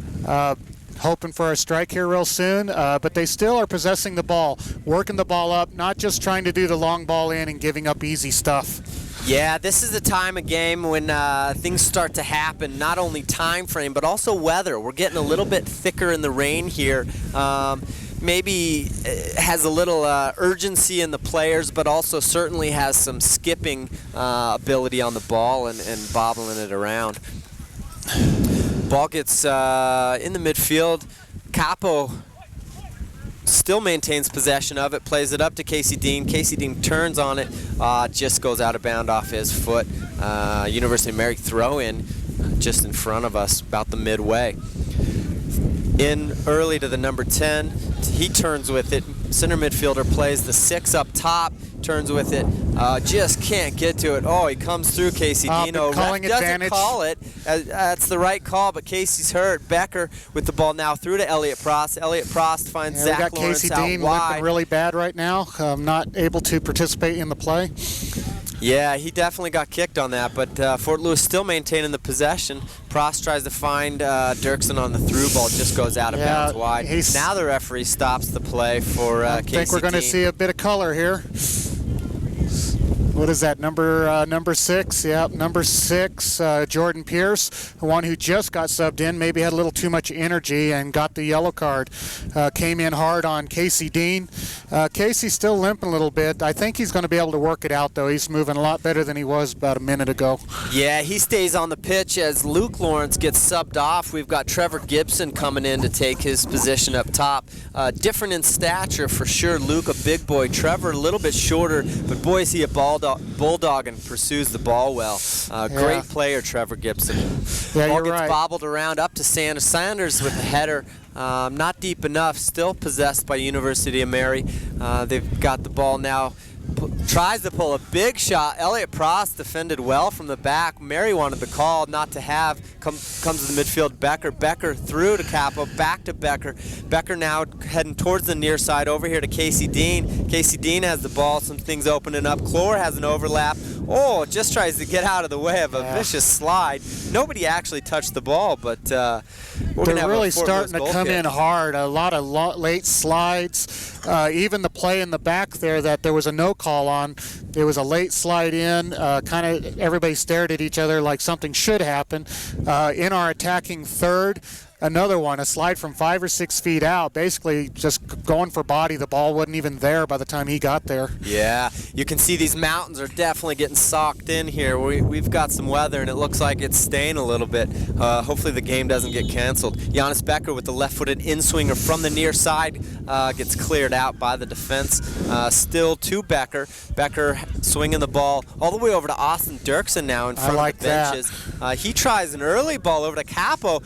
Hoping for a strike here real soon, but they still are possessing the ball, working the ball up, not just trying to do the long ball in and giving up easy stuff. Yeah, this is a time of game when things start to happen, not only time frame, but also weather. We're getting a little bit thicker in the rain here. Maybe has a little urgency in the players, but also certainly has some skipping ability on the ball and bobbling it around. Ball gets in the midfield. Capo still maintains possession of it, plays it up to Casey Dean. Casey Dean turns on it, just goes out of bounds off his foot. University of Mary throw in just in front of us, about the midway. In early to the number 10, he turns with it. Center midfielder plays the 6 up top, turns with it, just can't get to it. Oh, he comes through Casey Dino. Calling Ref doesn't advantage. call it. That's the right call, but Casey's hurt. Becker with the ball now through to Elliot Prost. Elliot Prost finds Yeah, we Zach got Lawrence Casey out Dean wide. limping really bad right now, not able to participate in the play. Yeah, he definitely got kicked on that, but Fort Lewis still maintaining the possession. Prost tries to find Dirksen on the through ball, just goes out of bounds wide. Now the referee stops the play for Casey Dean. I think we're going to see a bit of color here. What is that, number 6? Yep, number 6, Jordan Pierce, the one who just got subbed in, maybe had a little too much energy and got the yellow card. Came in hard on Casey Dean. Casey's still limping a little bit. I think he's going to be able to work it out, though. He's moving a lot better than he was about a minute ago. Yeah, he stays on the pitch as Luke Lawrence gets subbed off. We've got Trevor Gibson coming in to take his position up top. Different in stature for sure. Luke, a big boy. Trevor, a little bit shorter, but boy, is he a bulldog and pursues the ball well. Great player, Trevor Gibson. Yeah, ball you're gets right. bobbled around up to Sanders. Sanders with a header. Not deep enough, still possessed by University of Mary. They've got the ball now. Tries to pull a big shot. Elliot Prost defended well from the back. Mary wanted the call not to have. Comes to the midfield. Becker through to Capo, back to Becker. Becker now heading towards the near side over here to Casey Dean. Casey Dean has the ball. Some things opening up. Clore has an overlap. Oh, just tries to get out of the way of a vicious slide. Nobody actually touched the ball, but we're going to have really a Fort starting Lewis to come goal in kick. hard. A lot of late slides. Even the play in the back there that there was a no call on. It was a late slide in. Kind of everybody stared at each other like something should happen. In our attacking third, another one, a slide from 5 or 6 feet out, basically just going for body. The ball wasn't even there by the time he got there. Yeah, you can see these mountains are definitely getting socked in here. We've got some weather, and it looks like it's staying a little bit. Hopefully the game doesn't get canceled. Giannis Becker with the left-footed in-swinger from the near side gets cleared out by the defense. Still to Becker. Becker swinging the ball all the way over to Austin Dirksen now in front of the benches. He tries an early ball over to Capo.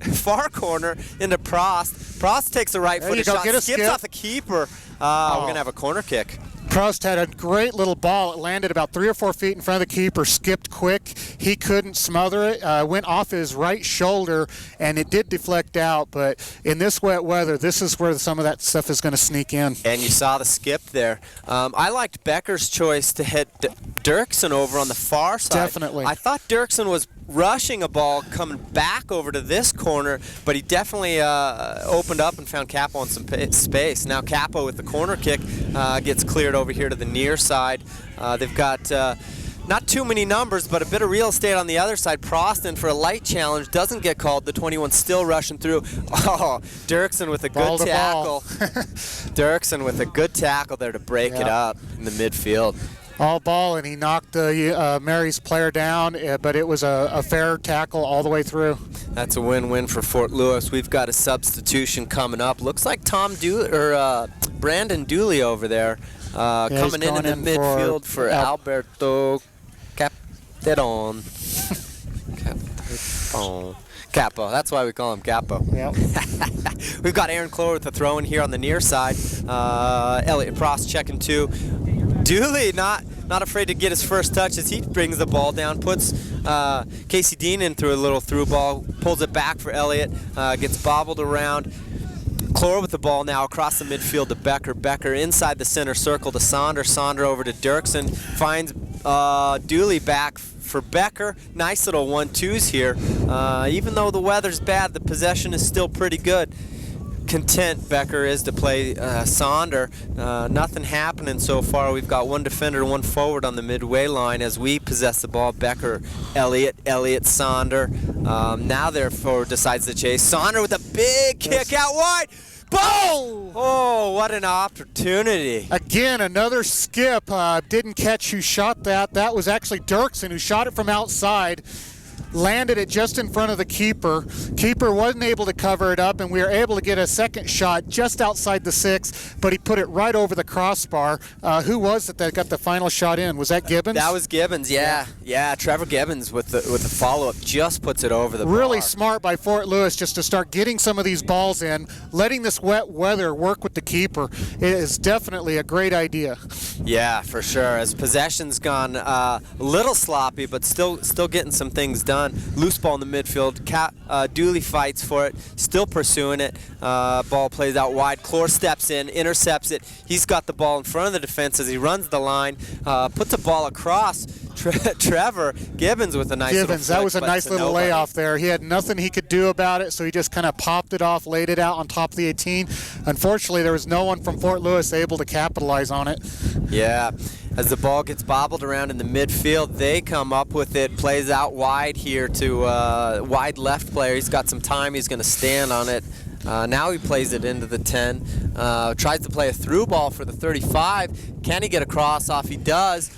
Far corner into Prost. Prost takes a right-footed shot, skips off the keeper. We're going to have a corner kick. Prost had a great little ball. It landed about 3 or 4 feet in front of the keeper, skipped quick. He couldn't smother it. Went off his right shoulder, and it did deflect out. But in this wet weather, this is where some of that stuff is going to sneak in. And you saw the skip there. I liked Becker's choice to hit Dirksen over on the far side. Definitely. I thought Dirksen was rushing a ball coming back over to this corner, but he definitely opened up and found Capo on some space. Now Capo with the corner kick gets cleared over here to the near side. They've got not too many numbers, but a bit of real estate on the other side. Proston for a light challenge doesn't get called. The 21 still rushing through. Oh, Dirksen with a good tackle. Dirksen with a good tackle there to break it up in the midfield. All ball, and he knocked the Mary's player down, but it was a fair tackle all the way through. That's a win-win for Fort Lewis. We've got a substitution coming up. Looks like Brandon Dooley over there coming in the midfield for Alberto Capteron. Capo. That's why we call him Capo. Yep. We've got Aaron Clover with the throw in here on the near side. Elliot Prost checking too. Dooley not afraid to get his first touch as he brings the ball down, puts Casey Dean in through a little through ball, pulls it back for Elliot, gets bobbled around. Clore with the ball now across the midfield to Becker. Becker inside the center circle to Sonder. Sonder over to Dirksen. Finds Dooley back for Becker. Nice little 1-2s here. Even though the weather's bad, the possession is still pretty good. Content Becker is to play Sonder. Nothing happening so far. We've got one defender, one forward on the midway line as we possess the ball. Becker, Elliott, Sonder. Now their forward decides to chase. Sonder with a big kick out wide. Boom! Oh, what an opportunity. Again, another skip. Didn't catch who shot that. That was actually Dirksen who shot it from outside. Landed it just in front of the keeper. Keeper wasn't able to cover it up, and we were able to get a second shot just outside the 6, but he put it right over the crossbar. Who was it that got the final shot in? Was that Gibbons? That was Gibbons, yeah. Trevor Gibbons with the follow-up just puts it over the bar. Really smart by Fort Lewis just to start getting some of these balls in, letting this wet weather work with the keeper. It is definitely a great idea. Yeah, for sure. As possession's gone a little sloppy, but still getting some things done. Loose ball in the midfield. Dooley fights for it, still pursuing it. Ball plays out wide. Clore steps in, intercepts it. He's got the ball in front of the defense as he runs the line, puts a ball across. Trevor Gibbons with a nice little flick, that was a nice little nobody. layoff there. He had nothing he could do about it, so he just kind of popped it off, laid it out on top of the 18. Unfortunately, there was no one from Fort Lewis able to capitalize on it. Yeah, as the ball gets bobbled around in the midfield, they come up with it, plays out wide here to wide left player. He's got some time, he's going to stand on it. Now he plays it into the 10, tries to play a through ball for the 35. Can he get a cross off? He does.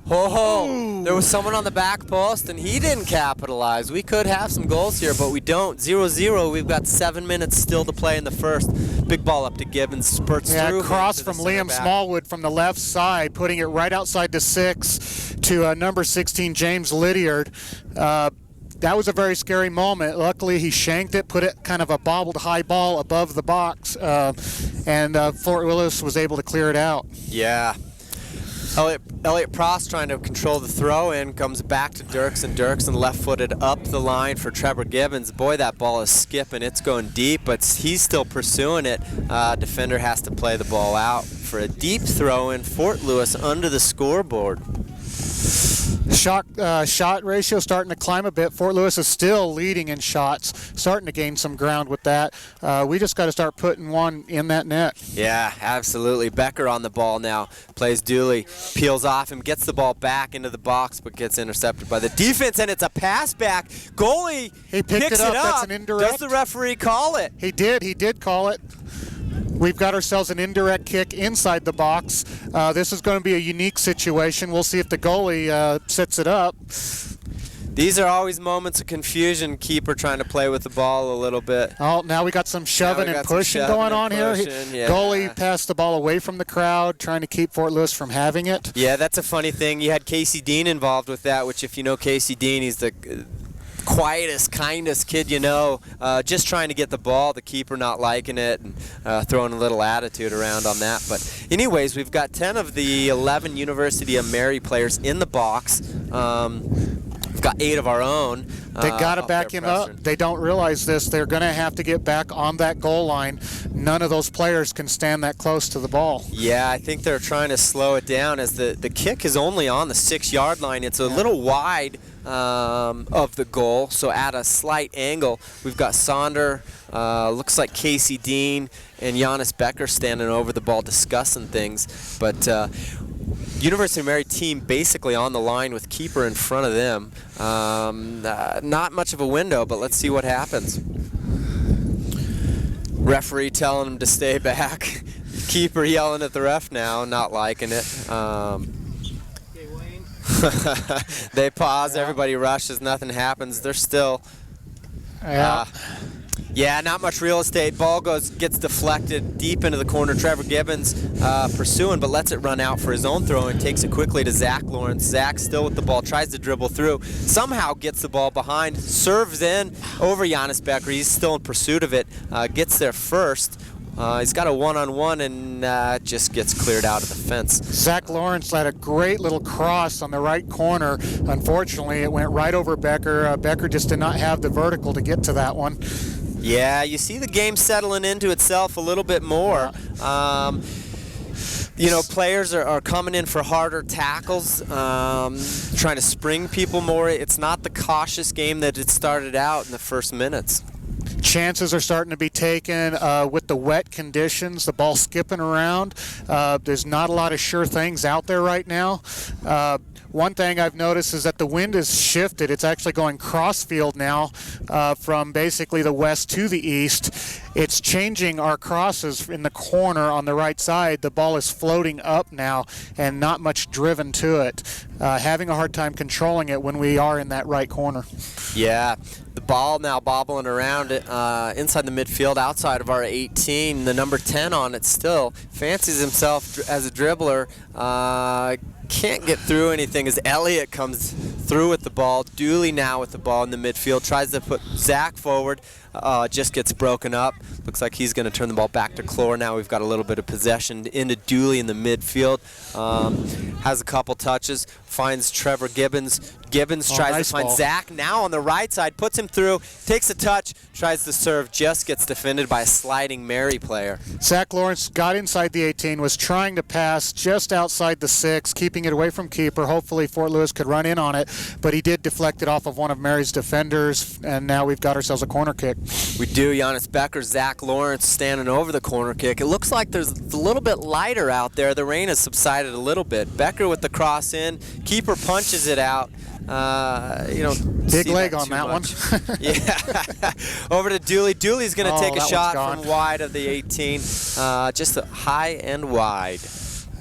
There was someone on the back post, and he didn't capitalize. We could have some goals here, but we don't. 0-0. We've got 7 minutes still to play in the first. Big ball up to Gibbons, spurts through. Cross from Liam Smallwood from the left side, putting it right outside the 6 to number 16, James Lydiard. That was a very scary moment. Luckily, he shanked it, put it kind of a bobbled high ball above the box, and Fort Lewis was able to clear it out. Yeah. Elliot Prost trying to control the throw-in, comes back to Dirksen. Dirksen left-footed up the line for Trevor Gibbons. Boy, that ball is skipping. It's going deep, but he's still pursuing it. Defender has to play the ball out for a deep throw-in. Fort Lewis under the scoreboard. Shot ratio starting to climb a bit. Fort Lewis is still leading in shots, starting to gain some ground with that. We just got to start putting one in that net. Yeah, absolutely. Becker on the ball now. Plays Dooley, peels off him, gets the ball back into the box, but gets intercepted by the defense, and it's a pass back. Goalie he picked picks it up. That's an indirect. Does the referee call it? He did call it. We've got ourselves an indirect kick inside the box. This is going to be a unique situation. We'll see if the goalie sets it up. These are always moments of confusion. Keeper trying to play with the ball a little bit. Oh, now we got some shoving and pushing going on here. Yeah. Goalie passed the ball away from the crowd, trying to keep Fort Lewis from having it. Yeah, that's a funny thing. You had Casey Dean involved with that, which if you know Casey Dean, he's the quietest, kindest kid you know, just trying to get the ball, the keeper not liking it, and throwing a little attitude around on that. But anyways, we've got 10 of the 11 University of Mary players in the box. got 8 of our own. They got to up back there him up. pressing. They don't realize this. They're going to have to get back on that goal line. None of those players can stand that close to the ball. Yeah, I think they're trying to slow it down as the kick is only on the 6-yard line. It's a little wide of the goal, so at a slight angle. We've got Sonder, looks like Casey Dean, and Giannis Becker standing over the ball discussing things. But University of Mary team basically on the line with keeper in front of them. Not much of a window, but let's see what happens. Referee telling him to stay back. Keeper yelling at the ref now, not liking it. They pause, everybody rushes, nothing happens. They're still... Yeah, not much real estate. Ball gets deflected deep into the corner. Trevor Gibbons pursuing, but lets it run out for his own throw and takes it quickly to Zach Lawrence. Zach still with the ball, tries to dribble through, somehow gets the ball behind, serves in over Giannis Becker. He's still in pursuit of it, gets there first. He's got a one-on-one and just gets cleared out of the fence. Zach Lawrence had a great little cross on the right corner. Unfortunately, it went right over Becker. Becker just did not have the vertical to get to that one. Yeah, you see the game settling into itself a little bit more. You know, players are coming in for harder tackles, trying to spring people more. It's not the cautious game that it started out in the first minutes. Chances are starting to be taken with the wet conditions, the ball skipping around. There's not a lot of sure things out there right now. One thing I've noticed is that the wind has shifted. It's actually going cross-field now from basically the west to the east. It's changing our crosses in the corner on the right side. The ball is floating up now and not much driven to it. Having a hard time controlling it when we are in that right corner. Yeah. The ball now bobbling around inside the midfield, outside of our 18. The number 10 on it still. Fancies himself as a dribbler. Can't get through anything as Elliott comes through with the ball. Dooley now with the ball in the midfield. Tries to put Zach forward. Just gets broken up. Looks like he's going to turn the ball back to Clore. Now we've got a little bit of possession into Dooley in the midfield. Has a couple touches. Finds Trevor Gibbons. Gibbons tries to find Zach now on the right side. Puts him through. Takes a touch. Tries to serve. Just gets defended by a sliding Mary player. Zach Lawrence got inside the 18. Was trying to pass just outside the 6. Keeping it away from keeper. Hopefully Fort Lewis could run in on it. But he did deflect it off of one of Mary's defenders. And now we've got ourselves a corner kick. We do. Giannis Becker, Zach Lawrence standing over the corner kick. It looks like there's a little bit lighter out there. The rain has subsided a little bit. Becker with the cross in. Keeper punches it out. Big leg on that one. Yeah. Over to Dooley. Dooley's going to take a shot from wide of the 18. Just high and wide.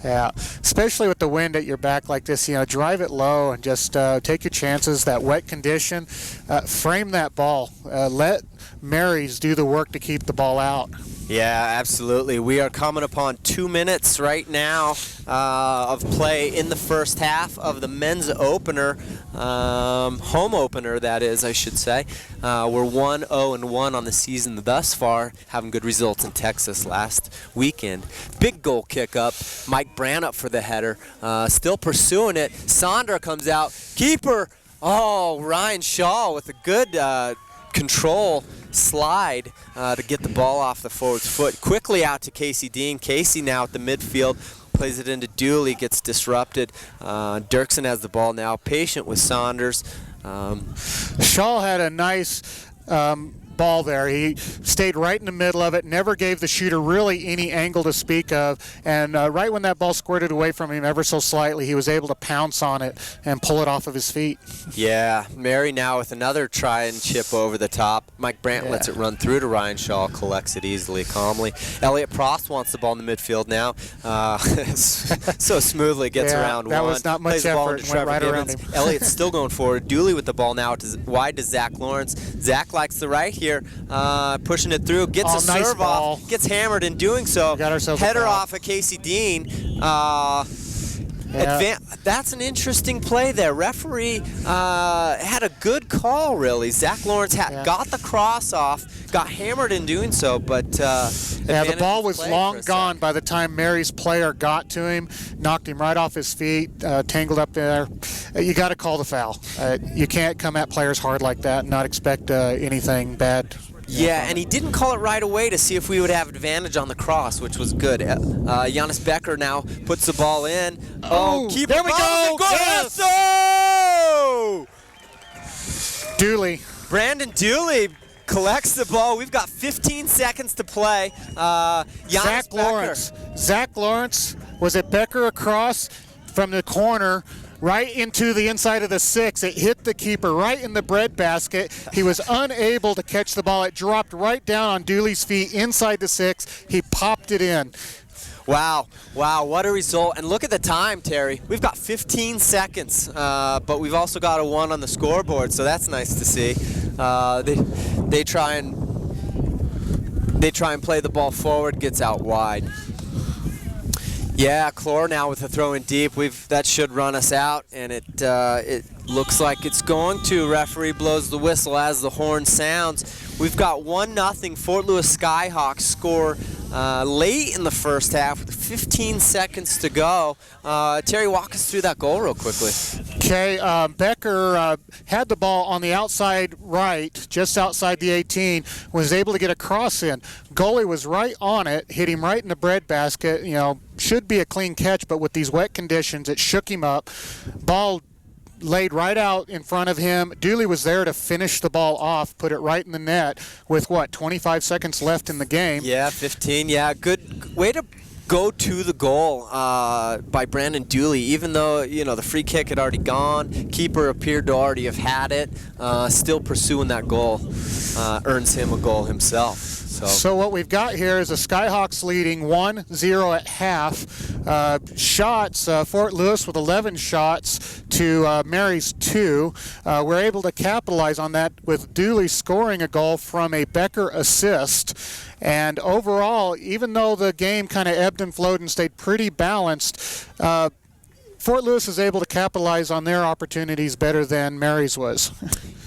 Yeah, especially with the wind at your back like this, drive it low and just take your chances. That wet condition, frame that ball. Let Marys do the work to keep the ball out. Yeah, absolutely. We are coming upon 2 minutes right now of play in the first half of the men's opener, home opener that is, I should say. We're 1-0-1 on the season thus far, having good results in Texas last weekend. Big goal kick up. Mike Brandt up for the header. Still pursuing it. Sandra comes out. Keeper. Oh, Ryan Shaw with a good control slide to get the ball off the forward's foot. Quickly out to Casey Dean. Casey now at the midfield. Plays it into Dooley. Gets disrupted. Dirksen has the ball now. Patient with Saunders. Shaw had a nice ball there. He stayed right in the middle of it, never gave the shooter really any angle to speak of, and right when that ball squirted away from him ever so slightly, he was able to pounce on it and pull it off of his feet. Yeah, Mary now with another try and chip over the top. Mike Brandt lets it run through to Ryan Shaw, collects it easily, calmly. Elliott Prost wants the ball in the midfield now. So smoothly gets around that one. Was not much Plays the ball effort. into Went right Gibbons. around him. Elliott's still going forward. Dooley with the ball now wide to Zach Lawrence. Zach likes the right here, pushing it through, gets a serve off, gets hammered in doing so. Header off of Casey Dean. That's an interesting play there. Referee had a good call, really. Zach Lawrence got the cross off, got hammered in doing so, but the ball was long gone by the time Mary's player got to him, knocked him right off his feet, tangled up there. you got to call the foul. You can't come at players hard like that and not expect anything bad. Yeah, and he didn't call it right away to see if we would have advantage on the cross, which was good. Giannis Becker now puts the ball in. Keep there we go! Yes! Dooley. Brandon Dooley collects the ball. We've got 15 seconds to play. Zach Lawrence was it Becker across from the corner right into the inside of the 6. It hit the keeper right in the breadbasket. He was unable to catch the ball. It dropped right down on Dooley's feet inside the 6. He popped it in. Wow, what a result. And look at the time, Terry. We've got 15 seconds, but we've also got a 1 on the scoreboard, so that's nice to see. They try and play the ball forward, gets out wide. Yeah, Clore now with a throw in deep. That should run us out, and it looks like it's going to. Referee blows the whistle as the horn sounds. We've got 1-0 Fort Lewis Skyhawks score late in the first half with 15 seconds to go. Terry, walk us through that goal real quickly. Okay, Becker had the ball on the outside right, just outside the 18, was able to get a cross in. Goalie was right on it, hit him right in the breadbasket. You know, should be a clean catch, but with these wet conditions, it shook him up. Ball laid right out in front of him. Dooley was there to finish the ball off, put it right in the net with, 25 seconds left in the game. Yeah, 15. Yeah, good way to go to the goal by Brandon Dooley, even though, the free kick had already gone. Keeper appeared to already have had it. Still pursuing that goal earns him a goal himself. So what we've got here is the Skyhawks leading 1-0 at half. Shots, Fort Lewis with 11 shots to Mary's 2. We're able to capitalize on that with Dooley scoring a goal from a Becker assist. And overall, even though the game kind of ebbed and flowed and stayed pretty balanced, Fort Lewis is able to capitalize on their opportunities better than Mary's was.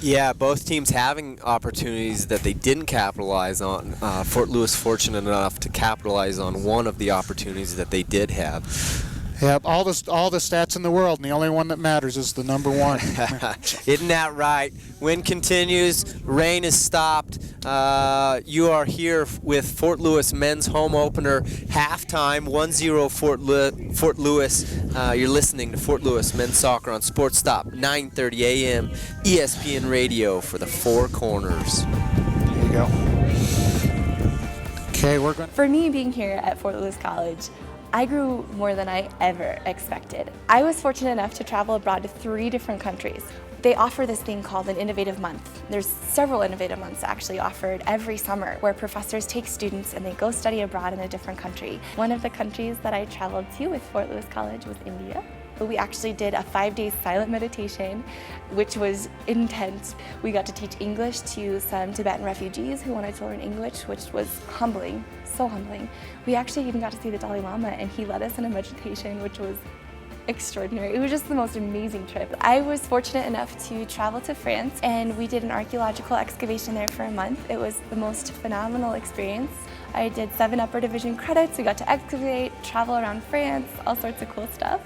Yeah, both teams having opportunities that they didn't capitalize on. Fort Lewis fortunate enough to capitalize on one of the opportunities that they did have. Yep, all the stats in the world, and the only one that matters is the number 1. Isn't that right? Wind continues, rain is stopped. You are here with Fort Lewis men's home opener halftime, 1-0 Fort Lewis. You're listening to Fort Lewis men's soccer on Sports Stop, 9:30 a.m. ESPN Radio for the Four Corners. There you go. Okay, we're going. For me, being here at Fort Lewis College, I grew more than I ever expected. I was fortunate enough to travel abroad to 3 different countries. They offer this thing called an Innovative Month. There's several Innovative Months actually offered every summer where professors take students and they go study abroad in a different country. One of the countries that I traveled to with Fort Lewis College was India. But we actually did a 5-day silent meditation, which was intense. We got to teach English to some Tibetan refugees who wanted to learn English, which was humbling, so humbling. We actually even got to see the Dalai Lama, and he led us in a meditation, which was extraordinary. It was just the most amazing trip. I was fortunate enough to travel to France, and we did an archaeological excavation there for a month. It was the most phenomenal experience. I did 7 upper division credits. We got to excavate, travel around France, all sorts of cool stuff.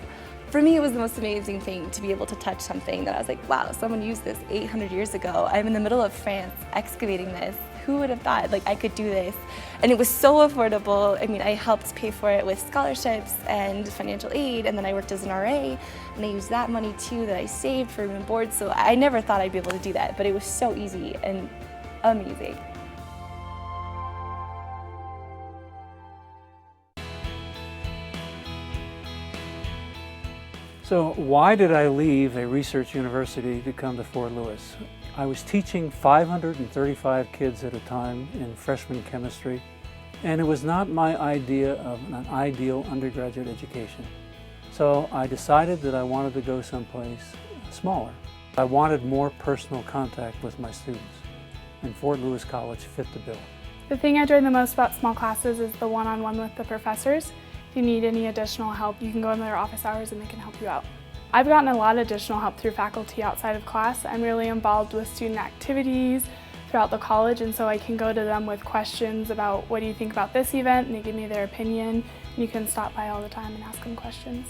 For me, it was the most amazing thing to be able to touch something that I was like, wow, someone used this 800 years ago. I'm in the middle of France excavating this. Who would have thought I could do this? And it was so affordable. I mean, I helped pay for it with scholarships and financial aid, and then I worked as an RA, and I used that money too that I saved for room and board. So I never thought I'd be able to do that, but it was so easy and amazing. So why did I leave a research university to come to Fort Lewis? I was teaching 535 kids at a time in freshman chemistry, and it was not my idea of an ideal undergraduate education. So I decided that I wanted to go someplace smaller. I wanted more personal contact with my students, and Fort Lewis College fit the bill. The thing I enjoy the most about small classes is the one-on-one with the professors. If you need any additional help, you can go in their office hours and they can help you out. I've gotten a lot of additional help through faculty outside of class. I'm really involved with student activities throughout the college, and so I can go to them with questions about what do you think about this event, and they give me their opinion. And you can stop by all the time and ask them questions.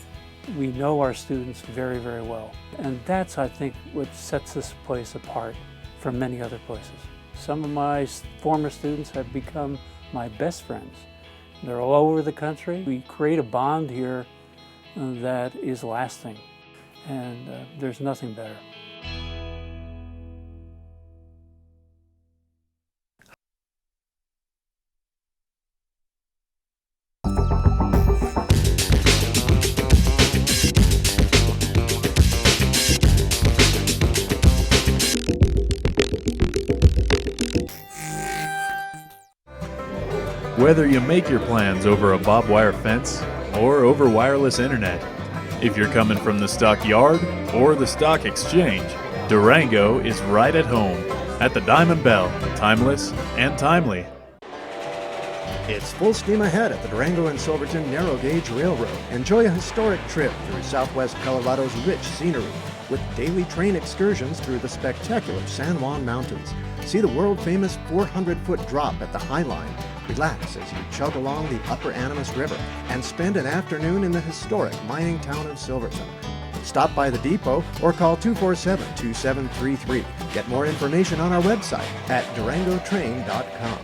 We know our students very, very well. And that's, I think, what sets this place apart from many other places. Some of my former students have become my best friends. They're all over the country. We create a bond here that is lasting, and there's nothing better. Whether you make your plans over a barbed wire fence or over wireless internet, if you're coming from the stockyard or the stock exchange, Durango is right at home at the Diamond Bell, timeless and timely. It's full steam ahead at the Durango and Silverton Narrow Gauge Railroad. Enjoy a historic trip through southwest Colorado's rich scenery with daily train excursions through the spectacular San Juan Mountains. See the world-famous 400-foot drop at the High Line. Relax as you chug along the Upper Animas River and spend an afternoon in the historic mining town of Silverton. Stop by the depot or call 247-2733. Get more information on our website at durangotrain.com.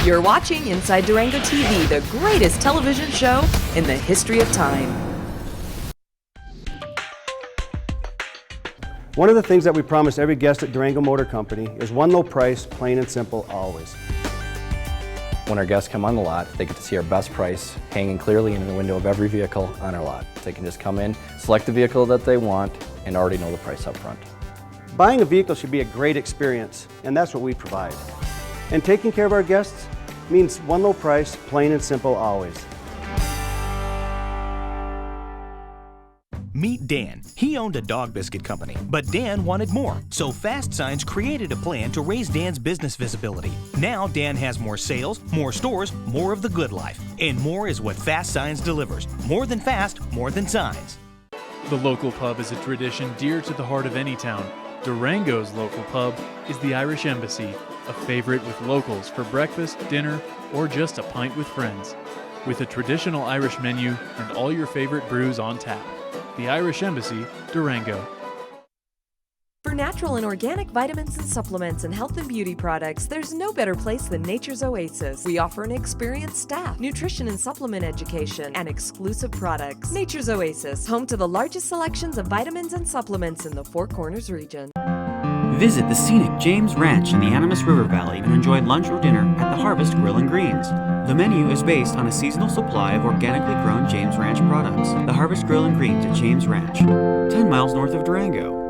You're watching Inside Durango TV, the greatest television show in the history of time. One of the things that we promise every guest at Durango Motor Company is one low price, plain and simple, always. When our guests come on the lot, they get to see our best price hanging clearly in the window of every vehicle on our lot. They can just come in, select the vehicle that they want, and already know the price up front. Buying a vehicle should be a great experience, and that's what we provide. And taking care of our guests means one low price, plain and simple, always. Meet Dan. He owned a dog biscuit company, but Dan wanted more, so Fast Signs created a plan to raise Dan's business visibility. Now Dan has more sales, more stores, more of the good life, and more is what Fast Signs delivers. More than fast, more than signs. The local pub is a tradition dear to the heart of any town. Durango's local pub is the Irish Embassy, a favorite with locals for breakfast, dinner, or just a pint with friends. With a traditional Irish menu and all your favorite brews on tap. The Irish Embassy, Durango. For natural and organic vitamins and supplements and health and beauty products, there's no better place than Nature's Oasis. We offer an experienced staff, nutrition and supplement education, and exclusive products. Nature's Oasis, home to the largest selections of vitamins and supplements in the Four Corners region. Visit the scenic James Ranch in the Animas River Valley and enjoy lunch or dinner at the Harvest Grill and Greens. The menu is based on a seasonal supply of organically grown James Ranch products. The Harvest Grill and Greens at James Ranch, 10 miles north of Durango.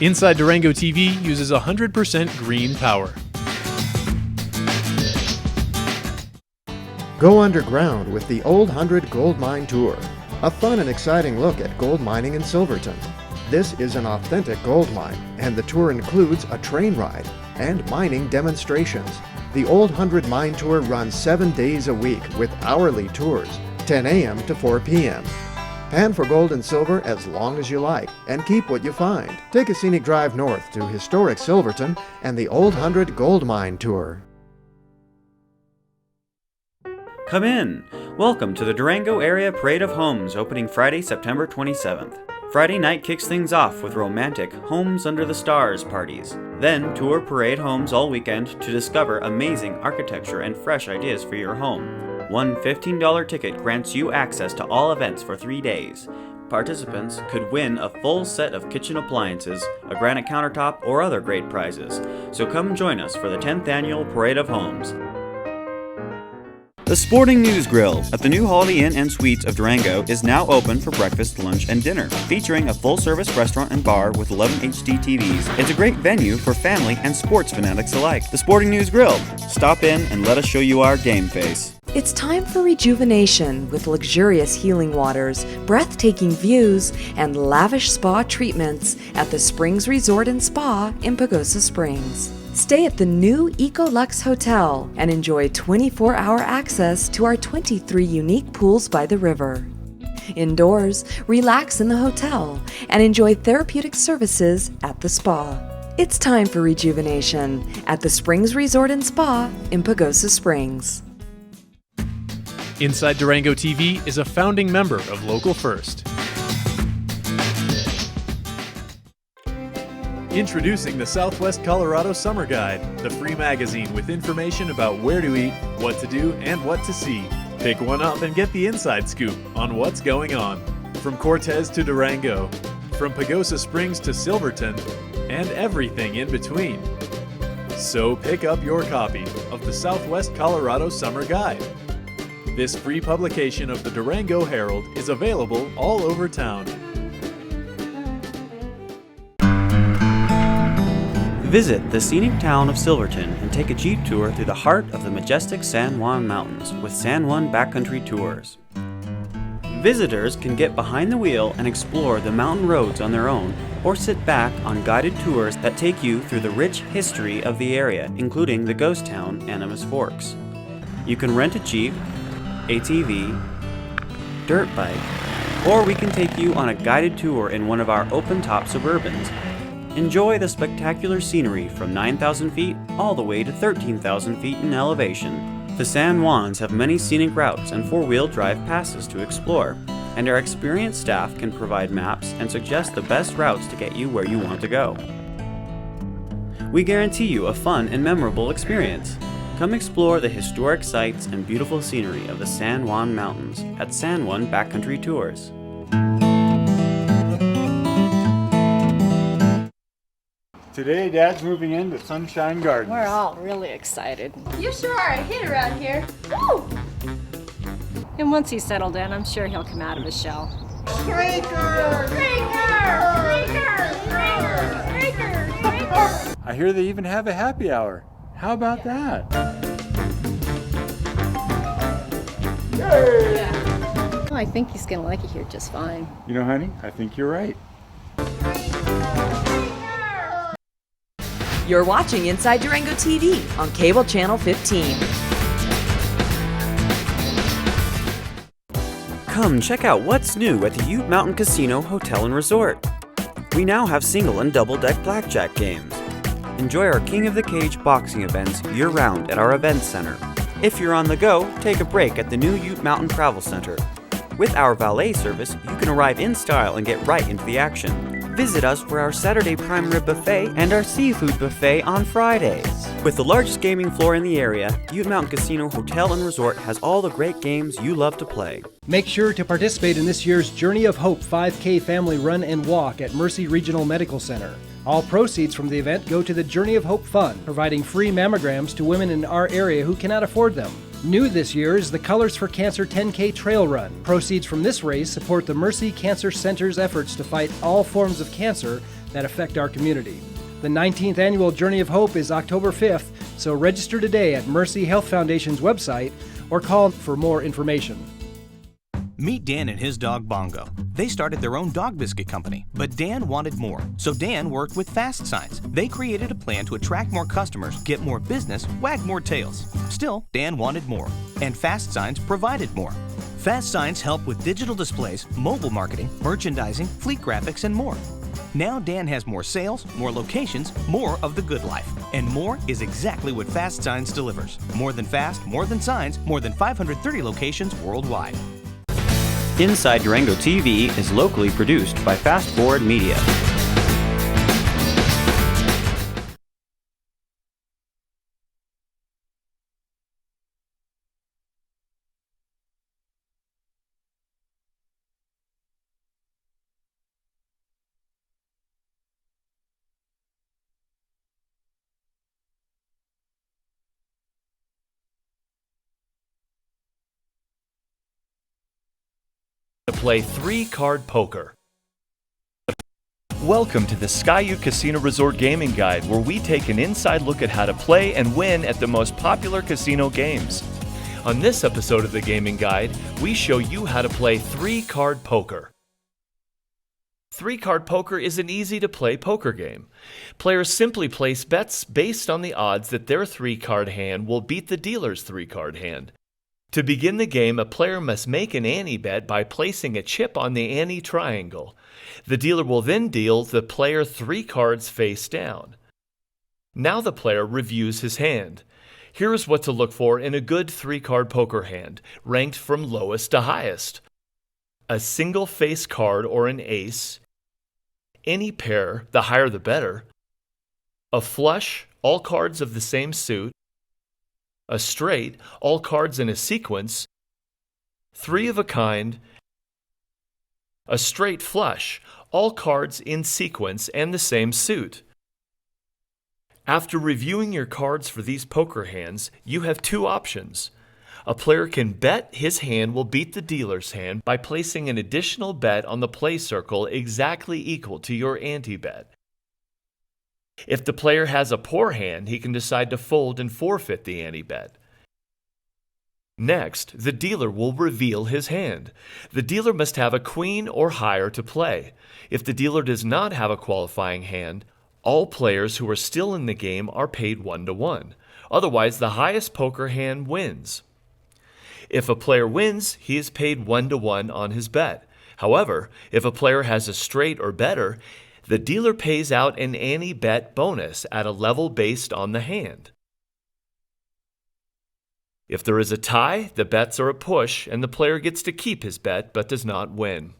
Inside Durango TV uses 100% green power. Go underground with the Old 100 Gold Mine Tour, a fun and exciting look at gold mining in Silverton. This is an authentic gold mine, and the tour includes a train ride and mining demonstrations. The Old 100 Mine Tour runs 7 days a week with hourly tours, 10 a.m. to 4 p.m. Pan for gold and silver as long as you like, and keep what you find. Take a scenic drive north to historic Silverton and the Old 100 Gold Mine Tour. Come in! Welcome to the Durango Area Parade of Homes, opening Friday, September 27th. Friday night kicks things off with romantic Homes Under the Stars parties. Then tour parade homes all weekend to discover amazing architecture and fresh ideas for your home. One $15 ticket grants you access to all events for 3 days. Participants could win a full set of kitchen appliances, a granite countertop, or other great prizes. So come join us for the 10th annual Parade of Homes. The Sporting News Grill at the new Holiday Inn and Suites of Durango is now open for breakfast, lunch, and dinner, featuring a full-service restaurant and bar with 11 HD TVs. It's a great venue for family and sports fanatics alike. The Sporting News Grill. Stop in and let us show you our game face. It's time for rejuvenation with luxurious healing waters, breathtaking views, and lavish spa treatments at the Springs Resort and Spa in Pagosa Springs. Stay at the new EcoLux Hotel and enjoy 24-hour access to our 23 unique pools by the river. Indoors, relax in the hotel and enjoy therapeutic services at the spa. It's time for rejuvenation at the Springs Resort and Spa in Pagosa Springs. Inside Durango TV is a founding member of Local First. Introducing the Southwest Colorado Summer Guide, the free magazine with information about where to eat, what to do, and what to see. Pick one up and get the inside scoop on what's going on. From Cortez to Durango, from Pagosa Springs to Silverton, and everything in between. So pick up your copy of the Southwest Colorado Summer Guide. This free publication of the Durango Herald is available all over town. Visit the scenic town of Silverton and take a Jeep tour through the heart of the majestic San Juan Mountains with San Juan Backcountry Tours. Visitors can get behind the wheel and explore the mountain roads on their own, or sit back on guided tours that take you through the rich history of the area, including the ghost town Animas Forks. You can rent a Jeep, ATV, dirt bike, or we can take you on a guided tour in one of our open-top Suburbans. Enjoy the spectacular scenery from 9,000 feet all the way to 13,000 feet in elevation. The San Juans have many scenic routes and four-wheel drive passes to explore, and our experienced staff can provide maps and suggest the best routes to get you where you want to go. We guarantee you a fun and memorable experience. Come explore the historic sights and beautiful scenery of the San Juan Mountains at San Juan Backcountry Tours. Today, Dad's moving into Sunshine Gardens. We're all really excited. You sure are a hit around here. Woo! And once he's settled in, I'm sure he'll come out of his shell. I hear they even have a happy hour. How about that? Yeah. Well, I think he's gonna like it here just fine. You know, honey, I think you're right. You're watching Inside Durango TV on Cable Channel 15. Come check out what's new at the Ute Mountain Casino Hotel and Resort. We now have single and double deck blackjack games. Enjoy our King of the Cage boxing events year-round at our events center. If you're on the go, take a break at the new Ute Mountain Travel Center. With our valet service, you can arrive in style and get right into the action. Visit us for our Saturday prime rib buffet and our seafood buffet on Fridays. With the largest gaming floor in the area, Ute Mountain Casino Hotel and Resort has all the great games you love to play. Make sure to participate in this year's Journey of Hope 5K Family Run and Walk at Mercy Regional Medical Center. All proceeds from the event go to the Journey of Hope Fund, providing free mammograms to women in our area who cannot afford them. New this year is the Colors for Cancer 10K Trail Run. Proceeds from this race support the Mercy Cancer Center's efforts to fight all forms of cancer that affect our community. The 19th annual Journey of Hope is October 5th, so register today at Mercy Health Foundation's website or call for more information. Meet Dan and his dog Bongo. They started their own dog biscuit company, but Dan wanted more, so Dan worked with Fast Signs. They created a plan to attract more customers, get more business, wag more tails. Still, Dan wanted more, and Fast Signs provided more. Fast Signs help with digital displays, mobile marketing, merchandising, fleet graphics, and more. Now Dan has more sales, more locations, more of the good life. And more is exactly what Fast Signs delivers. More than fast, more than signs, more than 530 locations worldwide. Inside Durango TV is locally produced by Fast Forward Media. To play 3-card poker. Welcome to the Skyhawks Casino Resort Gaming Guide, where we take an inside look at how to play and win at the most popular casino games. On this episode of the Gaming Guide, we show you how to play 3-card poker. 3-card poker is an easy-to-play poker game. Players simply place bets based on the odds that their 3-card hand will beat the dealer's 3-card hand. To begin the game, a player must make an ante bet by placing a chip on the ante triangle. The dealer will then deal the player 3 cards face down. Now the player reviews his hand. Here is what to look for in a good 3-card poker hand, ranked from lowest to highest. A single face card or an ace, any pair, the higher the better, a flush, all cards of the same suit, a straight, all cards in a sequence, 3 of a kind, a straight flush, all cards in sequence and the same suit. After reviewing your cards for these poker hands, you have 2 options. A player can bet his hand will beat the dealer's hand by placing an additional bet on the play circle exactly equal to your ante bet. If the player has a poor hand, he can decide to fold and forfeit the ante bet. Next, the dealer will reveal his hand. The dealer must have a queen or higher to play. If the dealer does not have a qualifying hand, all players who are still in the game are paid 1-to-1. Otherwise, the highest poker hand wins. If a player wins, he is paid 1-to-1 on his bet. However, if a player has a straight or better, the dealer pays out an ante bet bonus at a level based on the hand. If there is a tie, the bets are a push and the player gets to keep his bet but does not win.